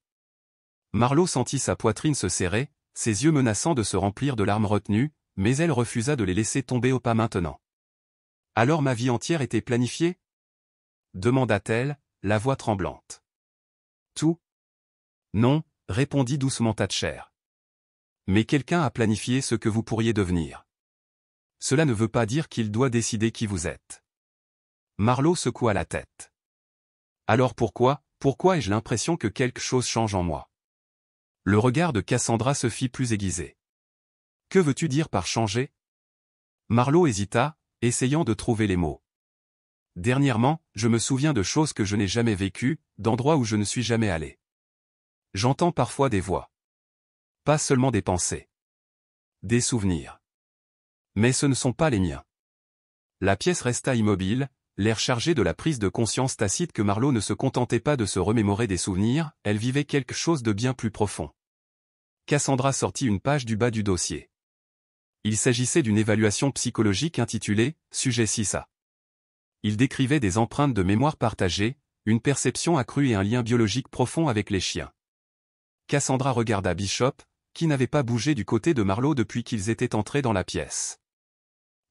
Marlowe sentit sa poitrine se serrer, ses yeux menaçant de se remplir de larmes retenues, mais elle refusa de les laisser tomber au pas maintenant. Alors ma vie entière était planifiée? Demanda-t-elle, la voix tremblante. Tout? Non, répondit doucement Thatcher. Mais quelqu'un a planifié ce que vous pourriez devenir. Cela ne veut pas dire qu'il doit décider qui vous êtes. Marlowe secoua la tête. Alors pourquoi ai-je l'impression que quelque chose change en moi? Le regard de Cassandra se fit plus aiguisé. Que veux-tu dire par changer? Marlowe hésita, essayant de trouver les mots. Dernièrement, je me souviens de choses que je n'ai jamais vécues, d'endroits où je ne suis jamais allé. J'entends parfois des voix. Pas seulement des pensées. Des souvenirs. Mais ce ne sont pas les miens. La pièce resta immobile, l'air chargé de la prise de conscience tacite que Marlowe ne se contentait pas de se remémorer des souvenirs, elle vivait quelque chose de bien plus profond. Cassandra sortit une page du bas du dossier. Il s'agissait d'une évaluation psychologique intitulée « Sujet 6A ». Il décrivait des empreintes de mémoire partagées, une perception accrue et un lien biologique profond avec les chiens. Cassandra regarda Bishop, qui n'avait pas bougé du côté de Marlowe depuis qu'ils étaient entrés dans la pièce.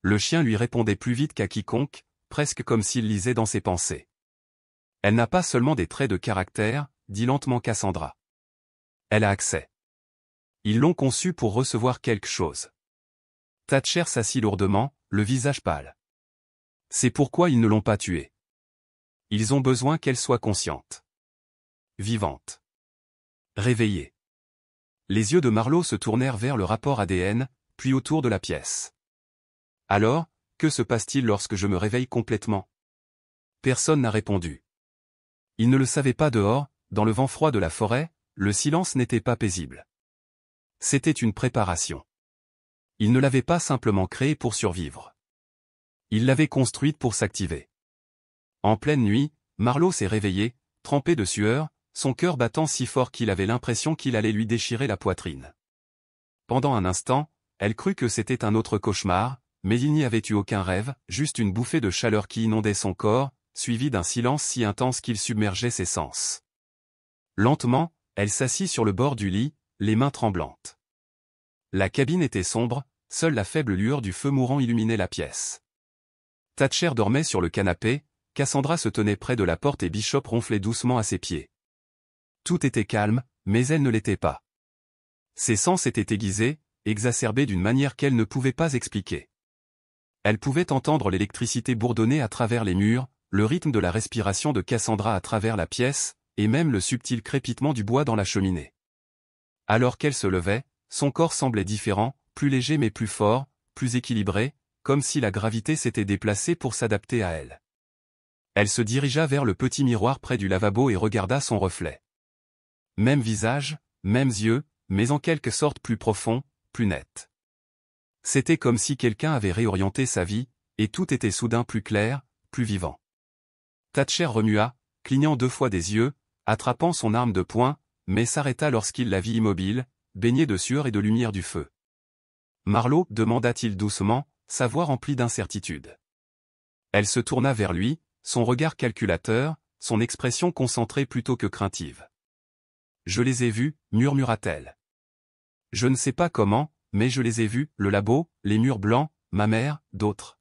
Le chien lui répondait plus vite qu'à quiconque, presque comme s'il lisait dans ses pensées. Elle n'a pas seulement des traits de caractère, dit lentement Cassandra. Elle a accès. Ils l'ont conçu pour recevoir quelque chose. Thatcher s'assit lourdement, le visage pâle. C'est pourquoi ils ne l'ont pas tuée. Ils ont besoin qu'elle soit consciente. Vivante. Réveillée. Les yeux de Marlowe se tournèrent vers le rapport ADN, puis autour de la pièce. Alors, que se passe-t-il lorsque je me réveille complètement? Personne n'a répondu. Ils ne le savaient pas dehors, dans le vent froid de la forêt, le silence n'était pas paisible. C'était une préparation. Ils ne l'avaient pas simplement créée pour survivre. Ils l'avaient construite pour s'activer. En pleine nuit, Marlowe s'est réveillé, trempé de sueur, son cœur battant si fort qu'il avait l'impression qu'il allait lui déchirer la poitrine. Pendant un instant, elle crut que c'était un autre cauchemar, mais il n'y avait eu aucun rêve, juste une bouffée de chaleur qui inondait son corps, suivie d'un silence si intense qu'il submergeait ses sens. Lentement, elle s'assit sur le bord du lit, les mains tremblantes. La cabine était sombre, seule la faible lueur du feu mourant illuminait la pièce. Thatcher dormait sur le canapé, Cassandra se tenait près de la porte et Bishop ronflait doucement à ses pieds. Tout était calme, mais elle ne l'était pas. Ses sens étaient aiguisés, exacerbés d'une manière qu'elle ne pouvait pas expliquer. Elle pouvait entendre l'électricité bourdonner à travers les murs, le rythme de la respiration de Cassandra à travers la pièce, et même le subtil crépitement du bois dans la cheminée. Alors qu'elle se levait, son corps semblait différent, plus léger mais plus fort, plus équilibré, comme si la gravité s'était déplacée pour s'adapter à elle. Elle se dirigea vers le petit miroir près du lavabo et regarda son reflet. Même visage, mêmes yeux, mais en quelque sorte plus profond, plus net. C'était comme si quelqu'un avait réorienté sa vie, et tout était soudain plus clair, plus vivant. Thatcher remua, clignant 2 fois des yeux, attrapant son arme de poing, mais s'arrêta lorsqu'il la vit immobile, baignée de sueur et de lumière du feu. Marlowe, demanda-t-il doucement, sa voix remplie d'incertitude. Elle se tourna vers lui, son regard calculateur, son expression concentrée plutôt que craintive. Je les ai vus, murmura-t-elle. Je ne sais pas comment, mais je les ai vus, le labo, les murs blancs, ma mère, d'autres.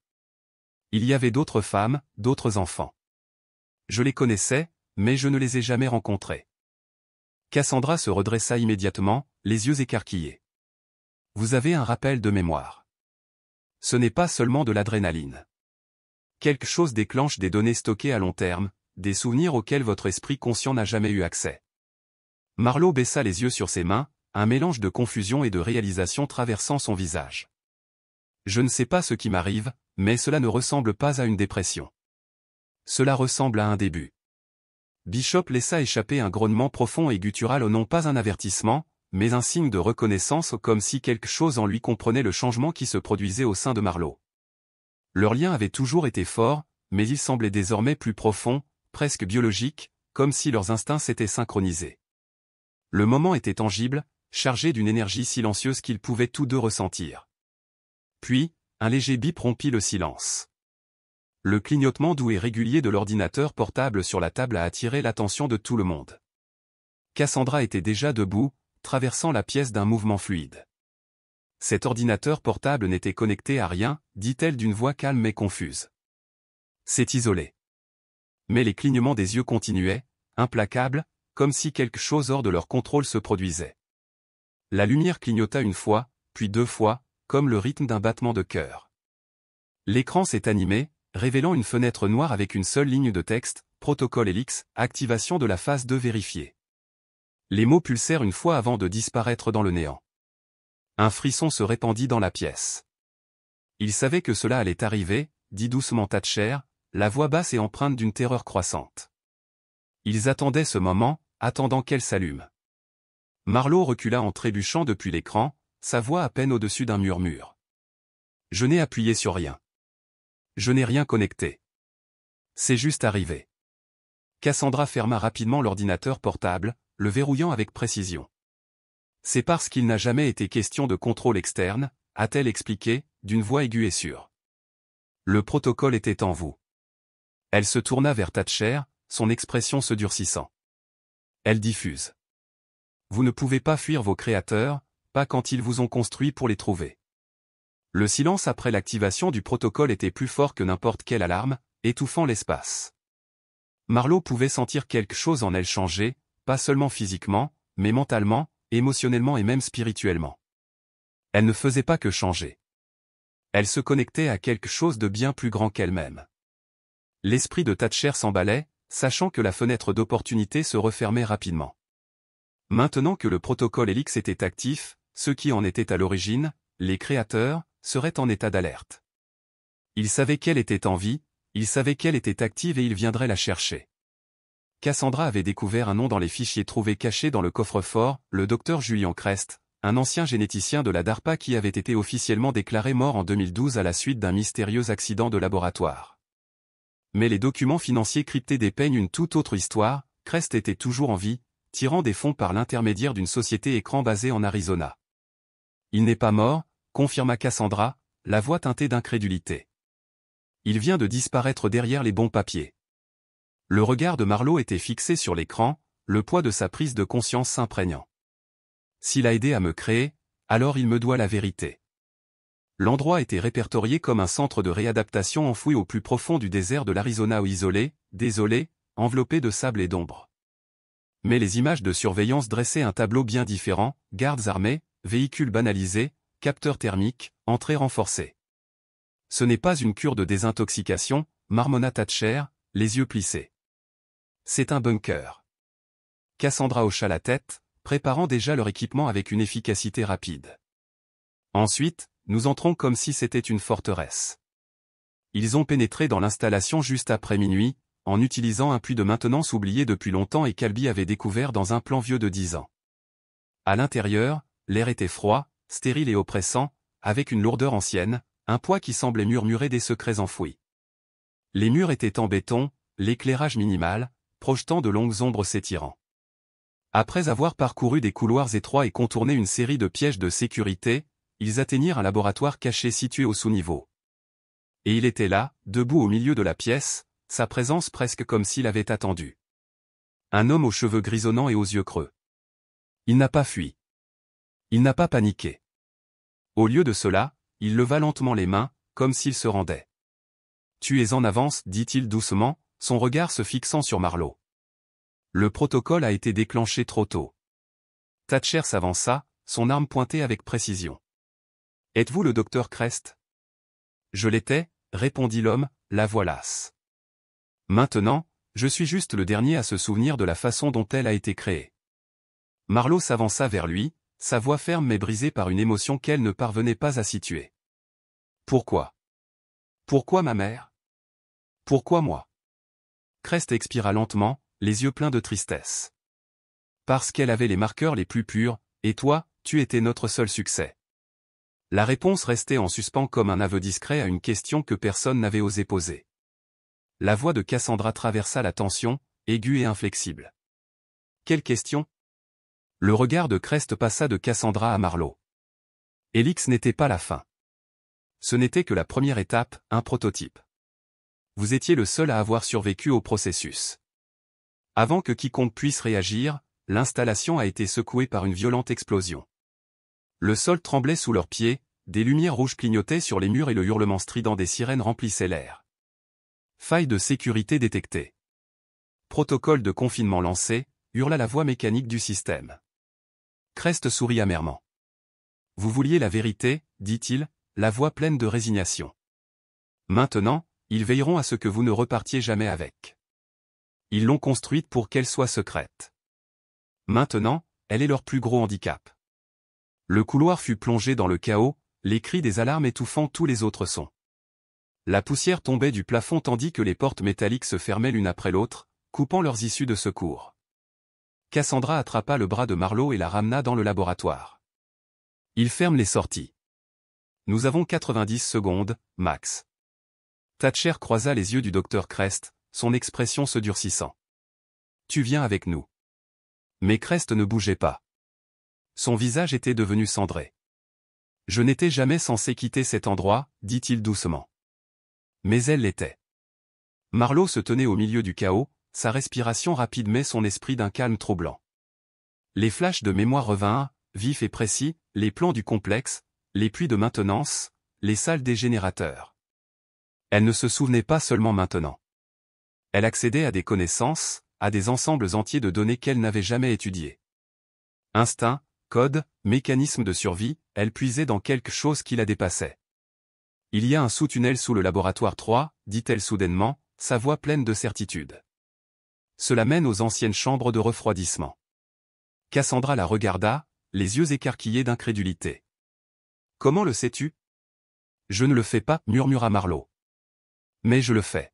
Il y avait d'autres femmes, d'autres enfants. Je les connaissais, mais je ne les ai jamais rencontrés. Cassandra se redressa immédiatement, les yeux écarquillés. Vous avez un rappel de mémoire. Ce n'est pas seulement de l'adrénaline. Quelque chose déclenche des données stockées à long terme, des souvenirs auxquels votre esprit conscient n'a jamais eu accès. Marlowe baissa les yeux sur ses mains, un mélange de confusion et de réalisation traversant son visage. Je ne sais pas ce qui m'arrive, mais cela ne ressemble pas à une dépression. Cela ressemble à un début. Bishop laissa échapper un grognement profond et guttural, non pas un avertissement, mais un signe de reconnaissance, comme si quelque chose en lui comprenait le changement qui se produisait au sein de Marlowe. Leur lien avait toujours été fort, mais il semblait désormais plus profond, presque biologique, comme si leurs instincts s'étaient synchronisés. Le moment était tangible, chargé d'une énergie silencieuse qu'ils pouvaient tous deux ressentir. Puis, un léger bip rompit le silence. Le clignotement doux et régulier de l'ordinateur portable sur la table a attiré l'attention de tout le monde. Cassandra était déjà debout, traversant la pièce d'un mouvement fluide. Cet ordinateur portable n'était connecté à rien, dit-elle d'une voix calme mais confuse. C'est isolé. Mais les clignements des yeux continuaient, implacables, comme si quelque chose hors de leur contrôle se produisait. La lumière clignota 1 fois, puis 2 fois, comme le rythme d'un battement de cœur. L'écran s'est animé, révélant une fenêtre noire avec une seule ligne de texte, protocole Helix, activation de la phase 2 vérifiée. Les mots pulsèrent une fois avant de disparaître dans le néant. Un frisson se répandit dans la pièce. Il savait que cela allait arriver, dit doucement Thatcher, la voix basse et empreinte d'une terreur croissante. Ils attendaient ce moment, attendant qu'elle s'allume. Marlowe recula en trébuchant depuis l'écran, sa voix à peine au-dessus d'un murmure. Je n'ai appuyé sur rien. Je n'ai rien connecté. C'est juste arrivé. Cassandra ferma rapidement l'ordinateur portable, le verrouillant avec précision. C'est parce qu'il n'a jamais été question de contrôle externe, a-t-elle expliqué, d'une voix aiguë et sûre. Le protocole était en vous. Elle se tourna vers Thatcher, son expression se durcissant. Elle diffuse. Vous ne pouvez pas fuir vos créateurs, pas quand ils vous ont construit pour les trouver. Le silence après l'activation du protocole était plus fort que n'importe quelle alarme, étouffant l'espace. Marlowe pouvait sentir quelque chose en elle changer, pas seulement physiquement, mais mentalement, émotionnellement et même spirituellement. Elle ne faisait pas que changer. Elle se connectait à quelque chose de bien plus grand qu'elle-même. L'esprit de Thatcher s'emballait, sachant que la fenêtre d'opportunité se refermait rapidement. Maintenant que le protocole Helix était actif, ceux qui en étaient à l'origine, les créateurs, seraient en état d'alerte. Il savait qu'elle était en vie, il savait qu'elle était active et il viendrait la chercher. Cassandra avait découvert un nom dans les fichiers trouvés cachés dans le coffre-fort, le docteur Julian Crest, un ancien généticien de la DARPA qui avait été officiellement déclaré mort en 2012 à la suite d'un mystérieux accident de laboratoire. Mais les documents financiers cryptés dépeignent une toute autre histoire. Crest était toujours en vie, tirant des fonds par l'intermédiaire d'une société écran basée en Arizona. Il n'est pas mort, confirma Cassandra, la voix teintée d'incrédulité. Il vient de disparaître derrière les bons papiers. Le regard de Marlowe était fixé sur l'écran, le poids de sa prise de conscience s'imprégnant. S'il a aidé à me créer, alors il me doit la vérité. L'endroit était répertorié comme un centre de réadaptation enfoui au plus profond du désert de l'Arizona, isolé, désolé, enveloppé de sable et d'ombre. Mais les images de surveillance dressaient un tableau bien différent, gardes armés, véhicules banalisés, capteurs thermiques, entrées renforcées. Ce n'est pas une cure de désintoxication, marmonna Thatcher, les yeux plissés. C'est un bunker. Cassandra hocha la tête, préparant déjà leur équipement avec une efficacité rapide. Ensuite, nous entrons comme si c'était une forteresse. Ils ont pénétré dans l'installation juste après minuit, en utilisant un puits de maintenance oublié depuis longtemps et qu'Albi avait découvert dans un plan vieux de 10 ans. À l'intérieur, l'air était froid, stérile et oppressant, avec une lourdeur ancienne, un poids qui semblait murmurer des secrets enfouis. Les murs étaient en béton, l'éclairage minimal, projetant de longues ombres s'étirant. Après avoir parcouru des couloirs étroits et contourné une série de pièges de sécurité, ils atteignirent un laboratoire caché situé au sous-niveau. Et il était là, debout au milieu de la pièce, sa présence presque comme s'il avait attendu. Un homme aux cheveux grisonnants et aux yeux creux. Il n'a pas fui. Il n'a pas paniqué. Au lieu de cela, il leva lentement les mains, comme s'il se rendait. « Tu es en avance, dit-il doucement, son regard se fixant sur Marlowe. Le protocole a été déclenché trop tôt. Thatcher s'avança, son arme pointée avec précision. « Êtes-vous le docteur Crest ?»« Je l'étais, » répondit l'homme, la voix lasse. « Maintenant, je suis juste le dernier à se souvenir de la façon dont elle a été créée. » Marlowe s'avança vers lui, sa voix ferme mais brisée par une émotion qu'elle ne parvenait pas à situer. « Pourquoi ? Pourquoi ma mère ? Pourquoi moi ?» Crest expira lentement, les yeux pleins de tristesse. « Parce qu'elle avait les marqueurs les plus purs, et toi, tu étais notre seul succès. » La réponse restait en suspens comme un aveu discret à une question que personne n'avait osé poser. La voix de Cassandra traversa la tension, aiguë et inflexible. « Quelle question ?» Le regard de Crest passa de Cassandra à Marlowe. Helix n'était pas la fin. Ce n'était que la première étape, un prototype. Vous étiez le seul à avoir survécu au processus. Avant que quiconque puisse réagir, l'installation a été secouée par une violente explosion. Le sol tremblait sous leurs pieds, des lumières rouges clignotaient sur les murs et le hurlement strident des sirènes remplissait l'air. Faille de sécurité détectée. Protocole de confinement lancé, hurla la voix mécanique du système. Crest sourit amèrement. Vous vouliez la vérité, dit-il, la voix pleine de résignation. Maintenant, ils veilleront à ce que vous ne repartiez jamais avec. Ils l'ont construite pour qu'elle soit secrète. Maintenant, elle est leur plus gros handicap. Le couloir fut plongé dans le chaos, les cris des alarmes étouffant tous les autres sons. La poussière tombait du plafond tandis que les portes métalliques se fermaient l'une après l'autre, coupant leurs issues de secours. Cassandra attrapa le bras de Marlowe et la ramena dans le laboratoire. Il ferme les sorties. Nous avons 90 secondes, max. Thatcher croisa les yeux du docteur Crest, son expression se durcissant. Tu viens avec nous. Mais Crest ne bougeait pas. Son visage était devenu cendré. Je n'étais jamais censé quitter cet endroit, dit-il doucement. Mais elle l'était. Marlowe se tenait au milieu du chaos, sa respiration rapide mais son esprit d'un calme troublant. Les flashs de mémoire revinrent, vifs et précis, les plans du complexe, les puits de maintenance, les salles des générateurs. Elle ne se souvenait pas seulement maintenant. Elle accédait à des connaissances, à des ensembles entiers de données qu'elle n'avait jamais étudiées. Instinct, code, mécanisme de survie, elle puisait dans quelque chose qui la dépassait. Il y a un sous-tunnel sous le laboratoire 3, dit-elle soudainement, sa voix pleine de certitude. Cela mène aux anciennes chambres de refroidissement. Cassandra la regarda, les yeux écarquillés d'incrédulité. Comment le sais-tu? Je ne le fais pas, murmura Marlowe. Mais je le fais.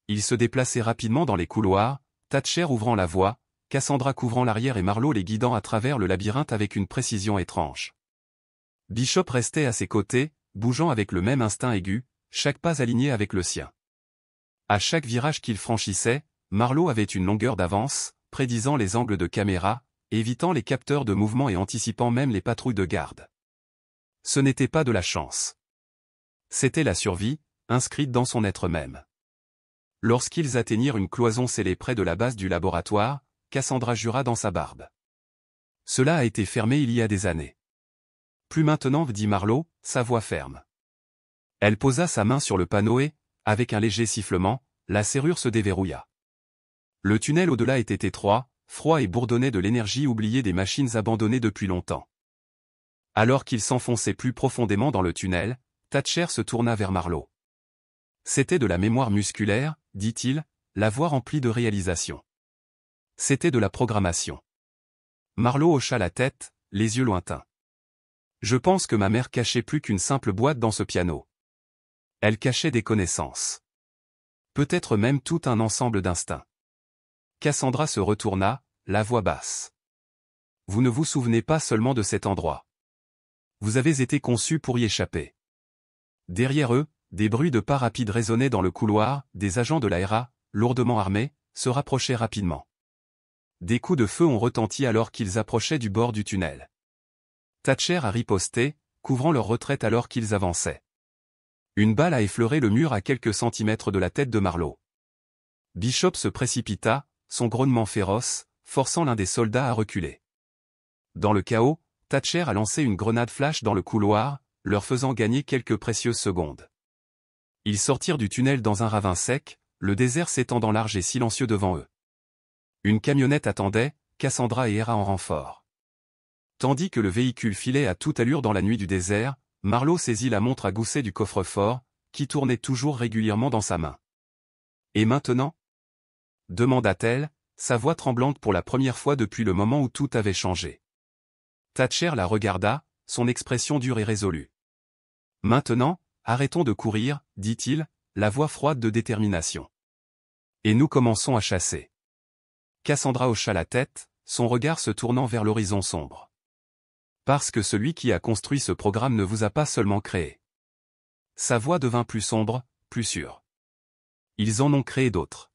Ils se déplaçaient rapidement dans les couloirs, Thatcher ouvrant la voie, Cassandra couvrant l'arrière et Marlowe les guidant à travers le labyrinthe avec une précision étrange. Bishop restait à ses côtés, bougeant avec le même instinct aigu, chaque pas aligné avec le sien. À chaque virage qu'il franchissait, Marlowe avait une longueur d'avance, prédisant les angles de caméra, évitant les capteurs de mouvement et anticipant même les patrouilles de garde. Ce n'était pas de la chance. C'était la survie, inscrite dans son être même. Lorsqu'ils atteignirent une cloison scellée près de la base du laboratoire, Cassandra jura dans sa barbe. Cela a été fermé il y a des années. Plus maintenant, dit Marlowe, sa voix ferme. Elle posa sa main sur le panneau et, avec un léger sifflement, la serrure se déverrouilla. Le tunnel au-delà était étroit, froid et bourdonnait de l'énergie oubliée des machines abandonnées depuis longtemps. Alors qu'il s'enfonçait plus profondément dans le tunnel, Thatcher se tourna vers Marlowe. C'était de la mémoire musculaire, dit-il, la voix remplie de réalisation. C'était de la programmation. Marlowe hocha la tête, les yeux lointains. Je pense que ma mère cachait plus qu'une simple boîte dans ce piano. Elle cachait des connaissances. Peut-être même tout un ensemble d'instincts. Cassandra se retourna, la voix basse. Vous ne vous souvenez pas seulement de cet endroit. Vous avez été conçu pour y échapper. Derrière eux, des bruits de pas rapides résonnaient dans le couloir, des agents de l'ARA, lourdement armés, se rapprochaient rapidement. Des coups de feu ont retenti alors qu'ils approchaient du bord du tunnel. Thatcher a riposté, couvrant leur retraite alors qu'ils avançaient. Une balle a effleuré le mur à quelques centimètres de la tête de Marlowe. Bishop se précipita, son grognement féroce, forçant l'un des soldats à reculer. Dans le chaos, Thatcher a lancé une grenade flash dans le couloir, leur faisant gagner quelques précieuses secondes. Ils sortirent du tunnel dans un ravin sec, le désert s'étendant large et silencieux devant eux. Une camionnette attendait, Cassandra et Hera en renfort. Tandis que le véhicule filait à toute allure dans la nuit du désert, Marlowe saisit la montre à gousset du coffre-fort, qui tournait toujours régulièrement dans sa main. Et maintenant? Demanda-t-elle, sa voix tremblante pour la première fois depuis le moment où tout avait changé. Thatcher la regarda, son expression dure et résolue. Maintenant, arrêtons de courir, dit-il, la voix froide de détermination. Et nous commençons à chasser. Cassandra hocha la tête, son regard se tournant vers l'horizon sombre. Parce que celui qui a construit ce programme ne vous a pas seulement créé. Sa voix devint plus sombre, plus sûre. Ils en ont créé d'autres.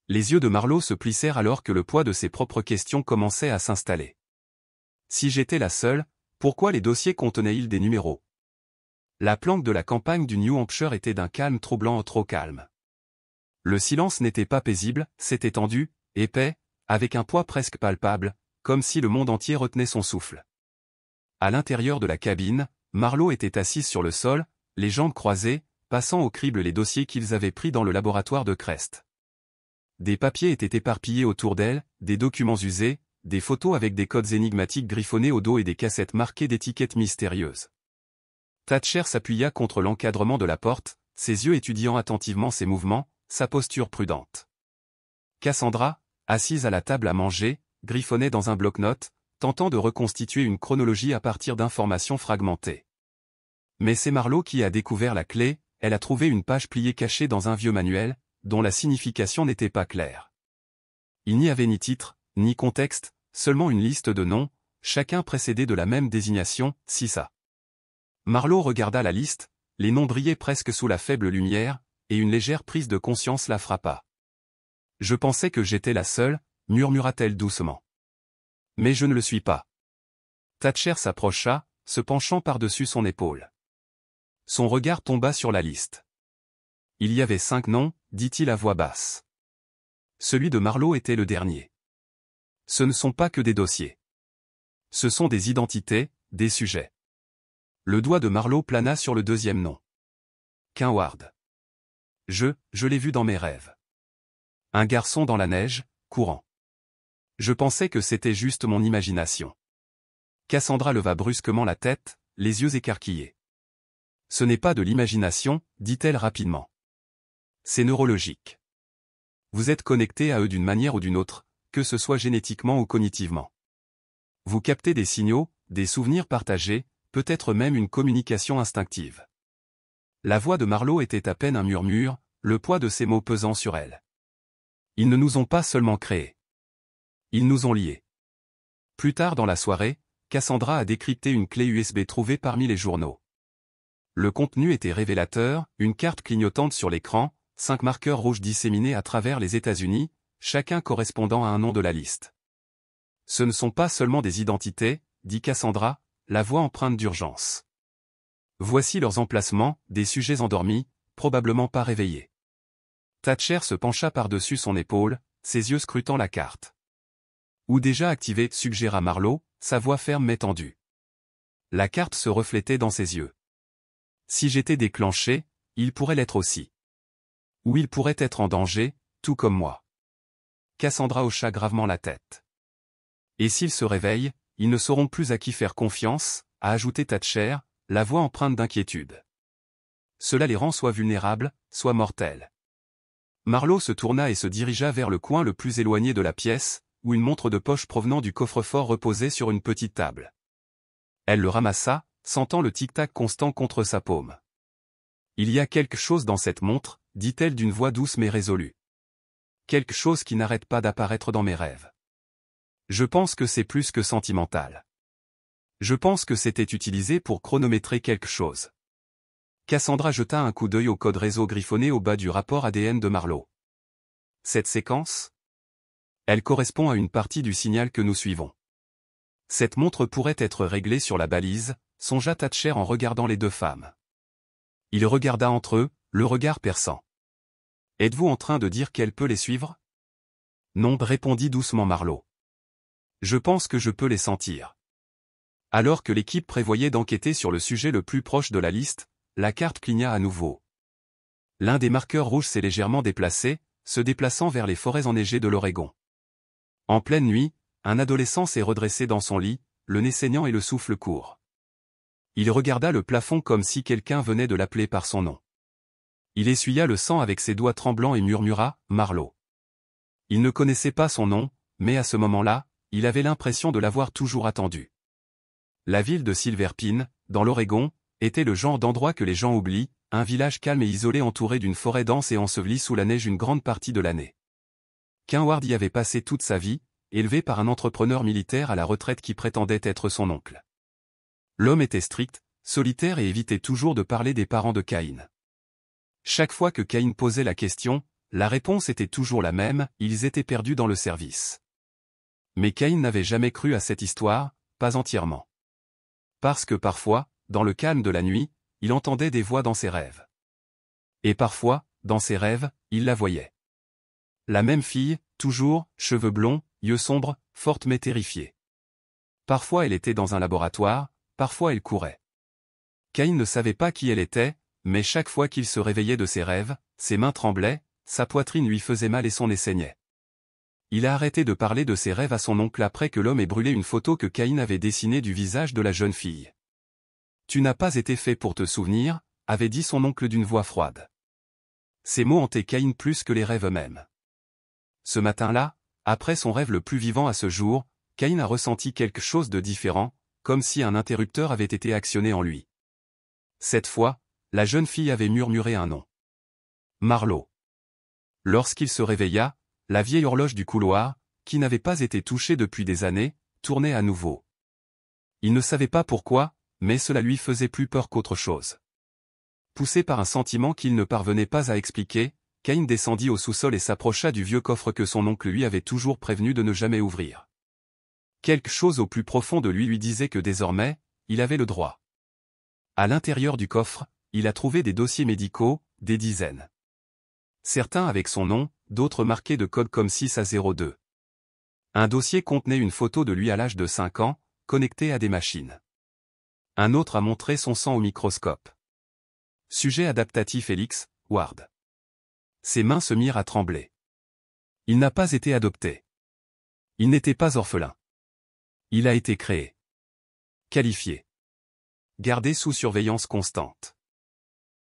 Les yeux de Marlowe se plissèrent alors que le poids de ses propres questions commençait à s'installer. Si j'étais la seule, pourquoi les dossiers contenaient-ils des numéros? La planque de la campagne du New Hampshire était d'un calme troublant, trop calme. Le silence n'était pas paisible, c'était tendu, épais, avec un poids presque palpable, comme si le monde entier retenait son souffle. À l'intérieur de la cabine, Marlowe était assise sur le sol, les jambes croisées, passant au crible les dossiers qu'ils avaient pris dans le laboratoire de Crest. Des papiers étaient éparpillés autour d'elle, des documents usés, des photos avec des codes énigmatiques griffonnés au dos et des cassettes marquées d'étiquettes mystérieuses. Thatcher s'appuya contre l'encadrement de la porte, ses yeux étudiant attentivement ses mouvements, sa posture prudente. Cassandra, assise à la table à manger, griffonnait dans un bloc-notes, tentant de reconstituer une chronologie à partir d'informations fragmentées. Mais c'est Marlowe qui a découvert la clé, elle a trouvé une page pliée cachée dans un vieux manuel, dont la signification n'était pas claire. Il n'y avait ni titre, ni contexte, seulement une liste de noms, chacun précédé de la même désignation, Cissa. Marlowe regarda la liste, les noms brillaient presque sous la faible lumière, et une légère prise de conscience la frappa. « Je pensais que j'étais la seule », murmura-t-elle doucement. « Mais je ne le suis pas. » Thatcher s'approcha, se penchant par-dessus son épaule. Son regard tomba sur la liste. « Il y avait 5 noms, dit-il à voix basse. Celui de Marlowe était le dernier. Ce ne sont pas que des dossiers. Ce sont des identités, des sujets. » Le doigt de Marlowe plana sur le deuxième nom. Quinward. Je l'ai vu dans mes rêves. Un garçon dans la neige, courant. Je pensais que c'était juste mon imagination. Cassandra leva brusquement la tête, les yeux écarquillés. Ce n'est pas de l'imagination, dit-elle rapidement. C'est neurologique. Vous êtes connecté à eux d'une manière ou d'une autre, que ce soit génétiquement ou cognitivement. Vous captez des signaux, des souvenirs partagés, peut-être même une communication instinctive. La voix de Marlowe était à peine un murmure, le poids de ses mots pesant sur elle. Ils ne nous ont pas seulement créés. Ils nous ont liés. Plus tard dans la soirée, Cassandra a décrypté une clé USB trouvée parmi les journaux. Le contenu était révélateur, une carte clignotante sur l'écran, 5 marqueurs rouges disséminés à travers les États-Unis, chacun correspondant à un nom de la liste. Ce ne sont pas seulement des identités, dit Cassandra, la voix empreinte d'urgence. Voici leurs emplacements, des sujets endormis, probablement pas réveillés. Thatcher se pencha par-dessus son épaule, ses yeux scrutant la carte. Ou déjà activé, suggéra Marlowe, sa voix ferme mais tendue. La carte se reflétait dans ses yeux. Si j'étais déclenché, il pourrait l'être aussi. Ou il pourrait être en danger, tout comme moi. Cassandra hocha gravement la tête. Et s'ils se réveillent, ils ne sauront plus à qui faire confiance, a ajouté Thatcher, la voix empreinte d'inquiétude. Cela les rend soit vulnérables, soit mortels. Marlowe se tourna et se dirigea vers le coin le plus éloigné de la pièce, où une montre de poche provenant du coffre-fort reposait sur une petite table. Elle le ramassa, sentant le tic-tac constant contre sa paume. « Il y a quelque chose dans cette montre, » dit-elle d'une voix douce mais résolue. « Quelque chose qui n'arrête pas d'apparaître dans mes rêves. Je pense que c'est plus que sentimental. Je pense que c'était utilisé pour chronométrer quelque chose. » Cassandra jeta un coup d'œil au code réseau griffonné au bas du rapport ADN de Marlowe. Cette séquence ? Elle correspond à une partie du signal que nous suivons. Cette montre pourrait être réglée sur la balise, songea Thatcher en regardant les deux femmes. Il regarda entre eux, le regard perçant. Êtes-vous en train de dire qu'elle peut les suivre ? Non, répondit doucement Marlowe. Je pense que je peux les sentir. Alors que l'équipe prévoyait d'enquêter sur le sujet le plus proche de la liste, la carte cligna à nouveau. L'un des marqueurs rouges s'est légèrement déplacé, se déplaçant vers les forêts enneigées de l'Oregon. En pleine nuit, un adolescent s'est redressé dans son lit, le nez saignant et le souffle court. Il regarda le plafond comme si quelqu'un venait de l'appeler par son nom. Il essuya le sang avec ses doigts tremblants et murmura « Marlowe ». Il ne connaissait pas son nom, mais à ce moment-là, il avait l'impression de l'avoir toujours attendu. La ville de Silver Pine, dans l'Oregon, était le genre d'endroit que les gens oublient, un village calme et isolé entouré d'une forêt dense et enseveli sous la neige une grande partie de l'année. Quinward y avait passé toute sa vie, élevé par un entrepreneur militaire à la retraite qui prétendait être son oncle. L'homme était strict, solitaire et évitait toujours de parler des parents de Cain. Chaque fois que Cain posait la question, la réponse était toujours la même, ils étaient perdus dans le service. Mais Cain n'avait jamais cru à cette histoire, pas entièrement. Parce que parfois, dans le calme de la nuit, il entendait des voix dans ses rêves. Et parfois, dans ses rêves, il la voyait. La même fille, toujours, cheveux blonds, yeux sombres, forte mais terrifiée. Parfois elle était dans un laboratoire, parfois elle courait. Cain ne savait pas qui elle était, mais chaque fois qu'il se réveillait de ses rêves, ses mains tremblaient, sa poitrine lui faisait mal et son nez saignait. Il a arrêté de parler de ses rêves à son oncle après que l'homme ait brûlé une photo que Cain avait dessinée du visage de la jeune fille. « Tu n'as pas été fait pour te souvenir », avait dit son oncle d'une voix froide. Ces mots hantaient Cain plus que les rêves eux-mêmes. Ce matin-là, après son rêve le plus vivant à ce jour, Cain a ressenti quelque chose de différent, comme si un interrupteur avait été actionné en lui. Cette fois, la jeune fille avait murmuré un nom. Marlo. Lorsqu'il se réveilla, la vieille horloge du couloir, qui n'avait pas été touchée depuis des années, tournait à nouveau. Il ne savait pas pourquoi, mais cela lui faisait plus peur qu'autre chose. Poussé par un sentiment qu'il ne parvenait pas à expliquer, Cain descendit au sous-sol et s'approcha du vieux coffre que son oncle lui avait toujours prévenu de ne jamais ouvrir. Quelque chose au plus profond de lui disait que désormais, il avait le droit. À l'intérieur du coffre, il a trouvé des dossiers médicaux, des dizaines. Certains avec son nom, d'autres marqués de code comme 6 à 02. Un dossier contenait une photo de lui à l'âge de 5 ans, connecté à des machines. Un autre a montré son sang au microscope. Sujet adaptatif Elix, Ward. Ses mains se mirent à trembler. Il n'a pas été adopté. Il n'était pas orphelin. Il a été créé. Qualifié. Gardé sous surveillance constante.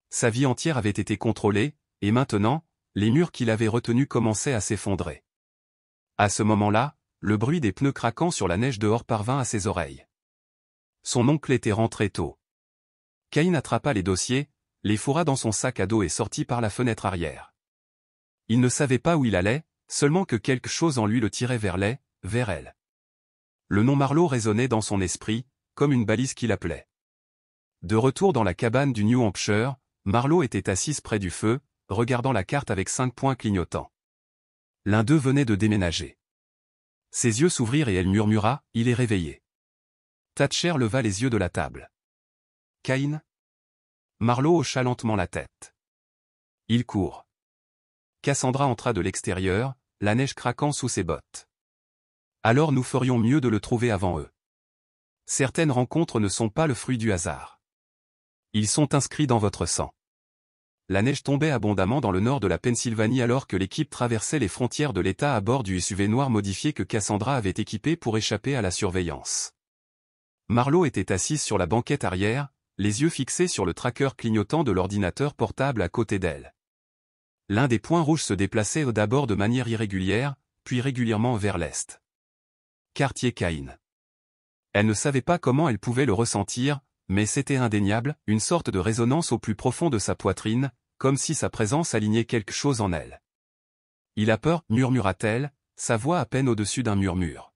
Sa vie entière avait été contrôlée, et maintenant, les murs qu'il avait retenus commençaient à s'effondrer. À ce moment-là, le bruit des pneus craquant sur la neige dehors parvint à ses oreilles. Son oncle était rentré tôt. Cain attrapa les dossiers, les fourra dans son sac à dos et sortit par la fenêtre arrière. Il ne savait pas où il allait, seulement que quelque chose en lui le tirait vers elle. Le nom Marlo résonnait dans son esprit, comme une balise qui l'appelait. De retour dans la cabane du New Hampshire, Marlo était assise près du feu, regardant la carte avec 5 points clignotants. L'un d'eux venait de déménager. Ses yeux s'ouvrirent et elle murmura, « Il est réveillé. » Thatcher leva les yeux de la table. « Cain ?» Marlo hocha lentement la tête. « Il court. » Cassandra entra de l'extérieur, la neige craquant sous ses bottes. « Alors nous ferions mieux de le trouver avant eux. Certaines rencontres ne sont pas le fruit du hasard. Ils sont inscrits dans votre sang. » La neige tombait abondamment dans le nord de la Pennsylvanie alors que l'équipe traversait les frontières de l'État à bord du SUV noir modifié que Cassandra avait équipé pour échapper à la surveillance. Marlo était assise sur la banquette arrière, les yeux fixés sur le tracker clignotant de l'ordinateur portable à côté d'elle. L'un des points rouges se déplaçait d'abord de manière irrégulière, puis régulièrement vers l'est. Quartier Cain. Elle ne savait pas comment elle pouvait le ressentir, mais c'était indéniable, une sorte de résonance au plus profond de sa poitrine, comme si sa présence alignait quelque chose en elle. « Il a peur, murmura-t-elle, sa voix à peine au-dessus d'un murmure.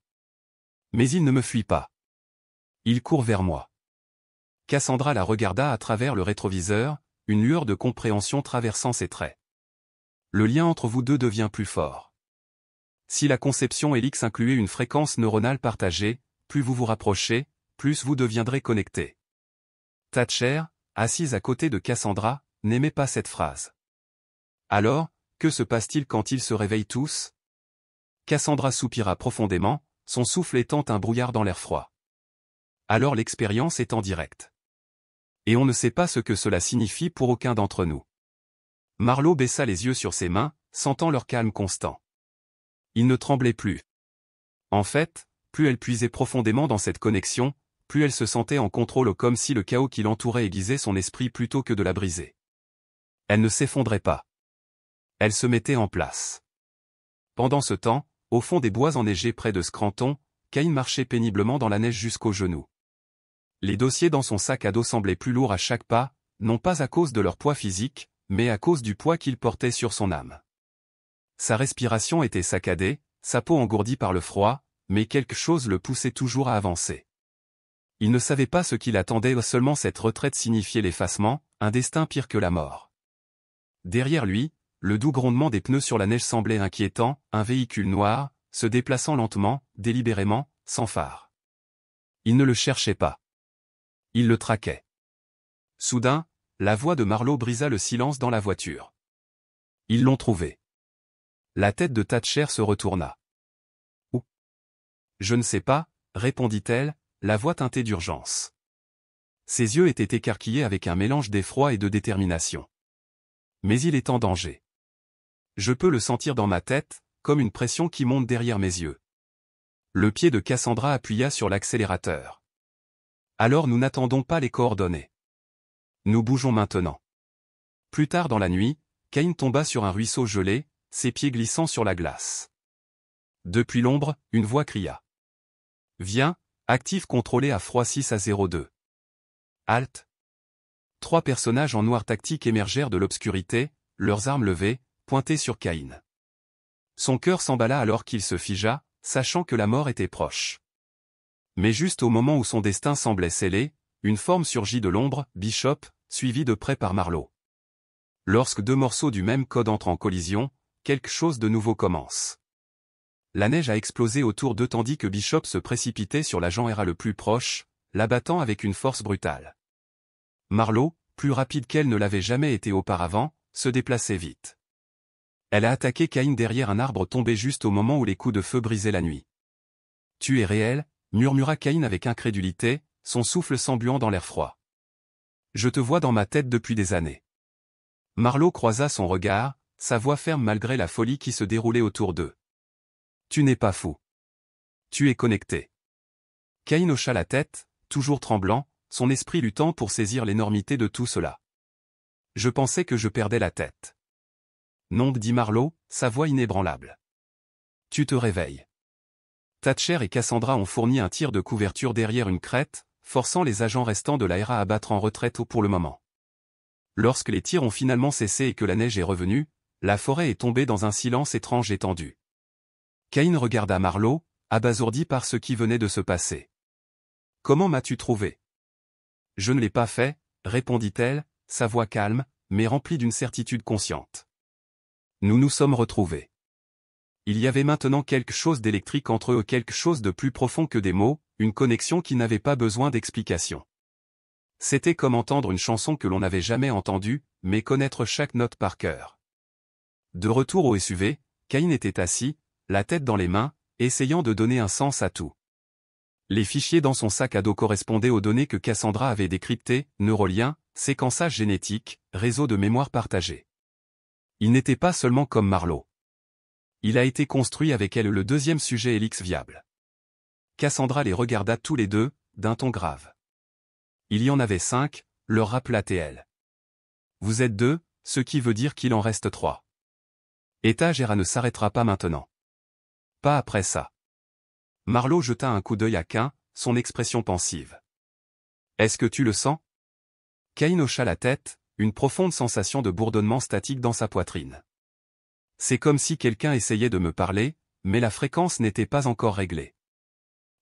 Mais il ne me fuit pas. Il court vers moi. » Cassandra la regarda à travers le rétroviseur, une lueur de compréhension traversant ses traits. « Le lien entre vous deux devient plus fort. Si la conception Helix incluait une fréquence neuronale partagée, plus vous vous rapprochez, plus vous deviendrez connectés. » Thatcher, assise à côté de Cassandra, n'aimait pas cette phrase. Alors, que se passe-t-il quand ils se réveillent tous? Cassandra soupira profondément, son souffle étant un brouillard dans l'air froid. Alors l'expérience est en direct. Et on ne sait pas ce que cela signifie pour aucun d'entre nous. Marlo baissa les yeux sur ses mains, sentant leur calme constant. Il ne tremblait plus. En fait, plus elle puisait profondément dans cette connexion, plus elle se sentait en contrôle comme si le chaos qui l'entourait aiguisait son esprit plutôt que de la briser. Elle ne s'effondrait pas. Elle se mettait en place. Pendant ce temps, au fond des bois enneigés près de Scranton, Cain marchait péniblement dans la neige jusqu'aux genoux. Les dossiers dans son sac à dos semblaient plus lourds à chaque pas, non pas à cause de leur poids physique, mais à cause du poids qu'il portait sur son âme. Sa respiration était saccadée, sa peau engourdie par le froid, mais quelque chose le poussait toujours à avancer. Il ne savait pas ce qu'il attendait, seulement cette retraite signifiait l'effacement, un destin pire que la mort. Derrière lui, le doux grondement des pneus sur la neige semblait inquiétant, un véhicule noir, se déplaçant lentement, délibérément, sans phare. Il ne le cherchait pas. Il le traquait. Soudain, la voix de Marlo brisa le silence dans la voiture. Ils l'ont trouvé. La tête de Thatcher se retourna. Où? Je ne sais pas, répondit-elle, la voix teintée d'urgence. Ses yeux étaient écarquillés avec un mélange d'effroi et de détermination. Mais il est en danger. Je peux le sentir dans ma tête, comme une pression qui monte derrière mes yeux. Le pied de Cassandra appuya sur l'accélérateur. Alors nous n'attendons pas les coordonnées. Nous bougeons maintenant. Plus tard dans la nuit, Cain tomba sur un ruisseau gelé, ses pieds glissant sur la glace. Depuis l'ombre, une voix cria. Viens, active contrôlé à froid 6 à 02. Halt. 3 personnages en noir tactique émergèrent de l'obscurité, leurs armes levées, pointées sur Caïn. Son cœur s'emballa alors qu'il se figea, sachant que la mort était proche. Mais juste au moment où son destin semblait scellé, une forme surgit de l'ombre, Bishop, suivi de près par Marlowe. Lorsque 2 morceaux du même code entrent en collision, quelque chose de nouveau commence. La neige a explosé autour d'eux tandis que Bishop se précipitait sur l'agent Hera le plus proche, l'abattant avec une force brutale. Marlowe, plus rapide qu'elle ne l'avait jamais été auparavant, se déplaçait vite. Elle a attaqué Caïn derrière un arbre tombé juste au moment où les coups de feu brisaient la nuit. « Tu es réel ?» murmura Caïn avec incrédulité, son souffle s'embuant dans l'air froid. « Je te vois dans ma tête depuis des années. » Marlowe croisa son regard, sa voix ferme malgré la folie qui se déroulait autour d'eux. « Tu n'es pas fou. Tu es connecté. » Caïn hocha la tête, toujours tremblant, son esprit luttant pour saisir l'énormité de tout cela. « Je pensais que je perdais la tête. » Non, dit Marlowe, sa voix inébranlable. « Tu te réveilles. » Thatcher et Cassandra ont fourni un tir de couverture derrière une crête, forçant les agents restants de la Hera à battre en retraite pour le moment. Lorsque les tirs ont finalement cessé et que la neige est revenue, la forêt est tombée dans un silence étrange et tendu. Caïn regarda Marlowe, abasourdi par ce qui venait de se passer. « Comment m'as-tu trouvé ?»« Je ne l'ai pas fait, » répondit-elle, sa voix calme, mais remplie d'une certitude consciente. Nous nous sommes retrouvés. Il y avait maintenant quelque chose d'électrique entre eux, quelque chose de plus profond que des mots, une connexion qui n'avait pas besoin d'explication. C'était comme entendre une chanson que l'on n'avait jamais entendue, mais connaître chaque note par cœur. De retour au SUV, Caïn était assis, la tête dans les mains, essayant de donner un sens à tout. Les fichiers dans son sac à dos correspondaient aux données que Cassandra avait décryptées, neuroliens, séquençage génétique, réseau de mémoire partagé. Il n'était pas seulement comme Marlowe. Il a été construit avec elle le deuxième sujet Helix viable. Cassandra les regarda tous les deux, d'un ton grave. Il y en avait 5, leur rappela-t-elle. Vous êtes 2, ce qui veut dire qu'il en reste 3. Hera ne s'arrêtera pas maintenant. Pas après ça. Marlowe jeta un coup d'œil à Cain, son expression pensive. Est-ce que tu le sens? Caïn hocha la tête, une profonde sensation de bourdonnement statique dans sa poitrine. C'est comme si quelqu'un essayait de me parler, mais la fréquence n'était pas encore réglée.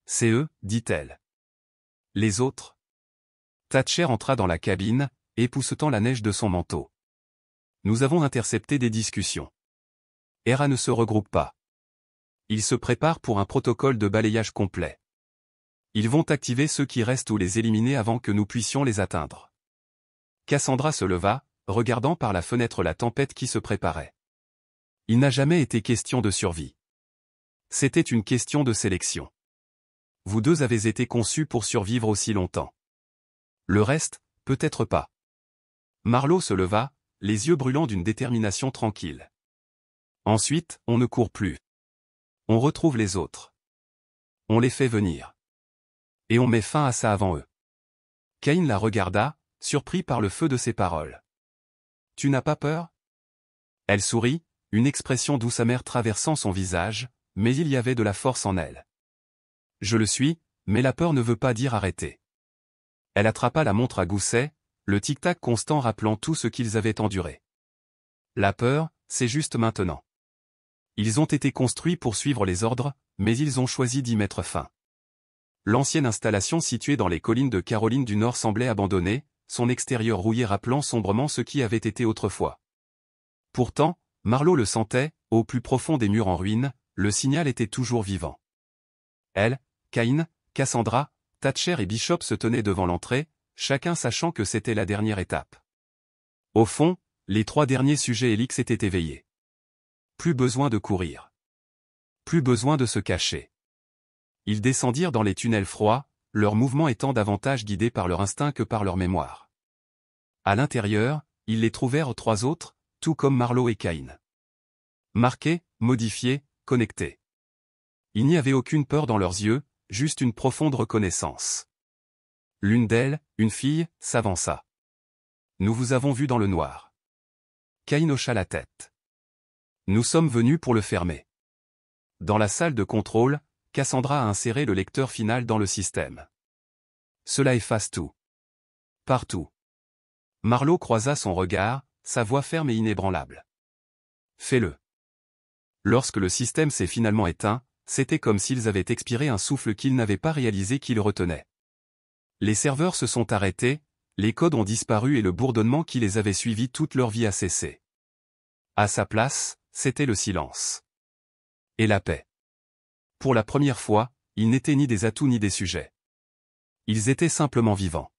C'est eux, dit-elle. Les autres? Thatcher entra dans la cabine, époussetant la neige de son manteau. Nous avons intercepté des discussions. Hera ne se regroupe pas. Ils se préparent pour un protocole de balayage complet. Ils vont activer ceux qui restent ou les éliminer avant que nous puissions les atteindre. Cassandra se leva, regardant par la fenêtre la tempête qui se préparait. Il n'a jamais été question de survie. C'était une question de sélection. Vous 2 avez été conçus pour survivre aussi longtemps. Le reste, peut-être pas. Marlowe se leva, les yeux brûlants d'une détermination tranquille. Ensuite, on ne court plus. On retrouve les autres. On les fait venir. Et on met fin à ça avant eux. Caïn la regarda, surpris par le feu de ses paroles. Tu n'as pas peur? Elle sourit, une expression douce amère traversant son visage, mais il y avait de la force en elle. Je le suis, mais la peur ne veut pas dire arrêter. Elle attrapa la montre à gousset, le tic-tac constant rappelant tout ce qu'ils avaient enduré. La peur, c'est juste maintenant. Ils ont été construits pour suivre les ordres, mais ils ont choisi d'y mettre fin. L'ancienne installation située dans les collines de Caroline du Nord semblait abandonnée, son extérieur rouillé rappelant sombrement ce qui avait été autrefois. Pourtant, Marlowe le sentait, au plus profond des murs en ruine, le signal était toujours vivant. Elle, Caïn, Cassandra, Thatcher et Bishop se tenaient devant l'entrée, chacun sachant que c'était la dernière étape. Au fond, les 3 derniers sujets Helix étaient éveillés. Plus besoin de courir. Plus besoin de se cacher. Ils descendirent dans les tunnels froids, leurs mouvements étant davantage guidés par leur instinct que par leur mémoire. À l'intérieur, ils les trouvèrent 3 autres, tout comme Marlowe et Caïn. Marqués, modifiés, connectés. Il n'y avait aucune peur dans leurs yeux, juste une profonde reconnaissance. L'une d'elles, une fille, s'avança. Nous vous avons vu dans le noir. Caïn hocha la tête. Nous sommes venus pour le fermer. Dans la salle de contrôle, Cassandra a inséré le lecteur final dans le système. Cela efface tout. Partout. Marlowe croisa son regard, sa voix ferme et inébranlable. Fais-le. Lorsque le système s'est finalement éteint, c'était comme s'ils avaient expiré un souffle qu'ils n'avaient pas réalisé qu'ils retenaient. Les serveurs se sont arrêtés, les codes ont disparu et le bourdonnement qui les avait suivis toute leur vie a cessé. À sa place, c'était le silence. Et la paix. Pour la première fois, ils n'étaient ni des atouts ni des sujets. Ils étaient simplement vivants.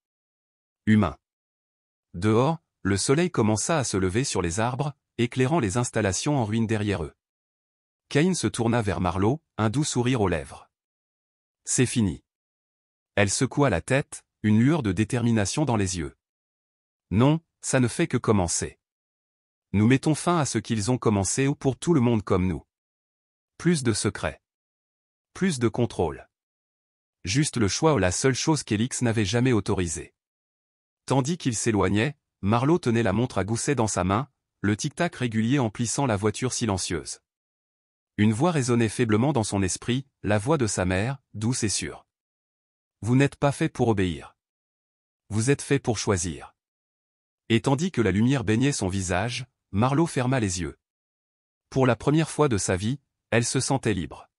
Humains. Dehors, le soleil commença à se lever sur les arbres, éclairant les installations en ruine derrière eux. Cain se tourna vers Marlowe, un doux sourire aux lèvres. C'est fini. Elle secoua la tête, une lueur de détermination dans les yeux. Non, ça ne fait que commencer. Nous mettons fin à ce qu'ils ont commencé ou pour tout le monde comme nous. Plus de secrets. Plus de contrôle. Juste le choix ou la seule chose qu'Elix n'avait jamais autorisée. Tandis qu'il s'éloignait, Marlowe tenait la montre à gousset dans sa main, le tic-tac régulier emplissant la voiture silencieuse. Une voix résonnait faiblement dans son esprit, la voix de sa mère, douce et sûre. Vous n'êtes pas fait pour obéir. Vous êtes fait pour choisir. Et tandis que la lumière baignait son visage, Marlowe ferma les yeux. Pour la première fois de sa vie, elle se sentait libre.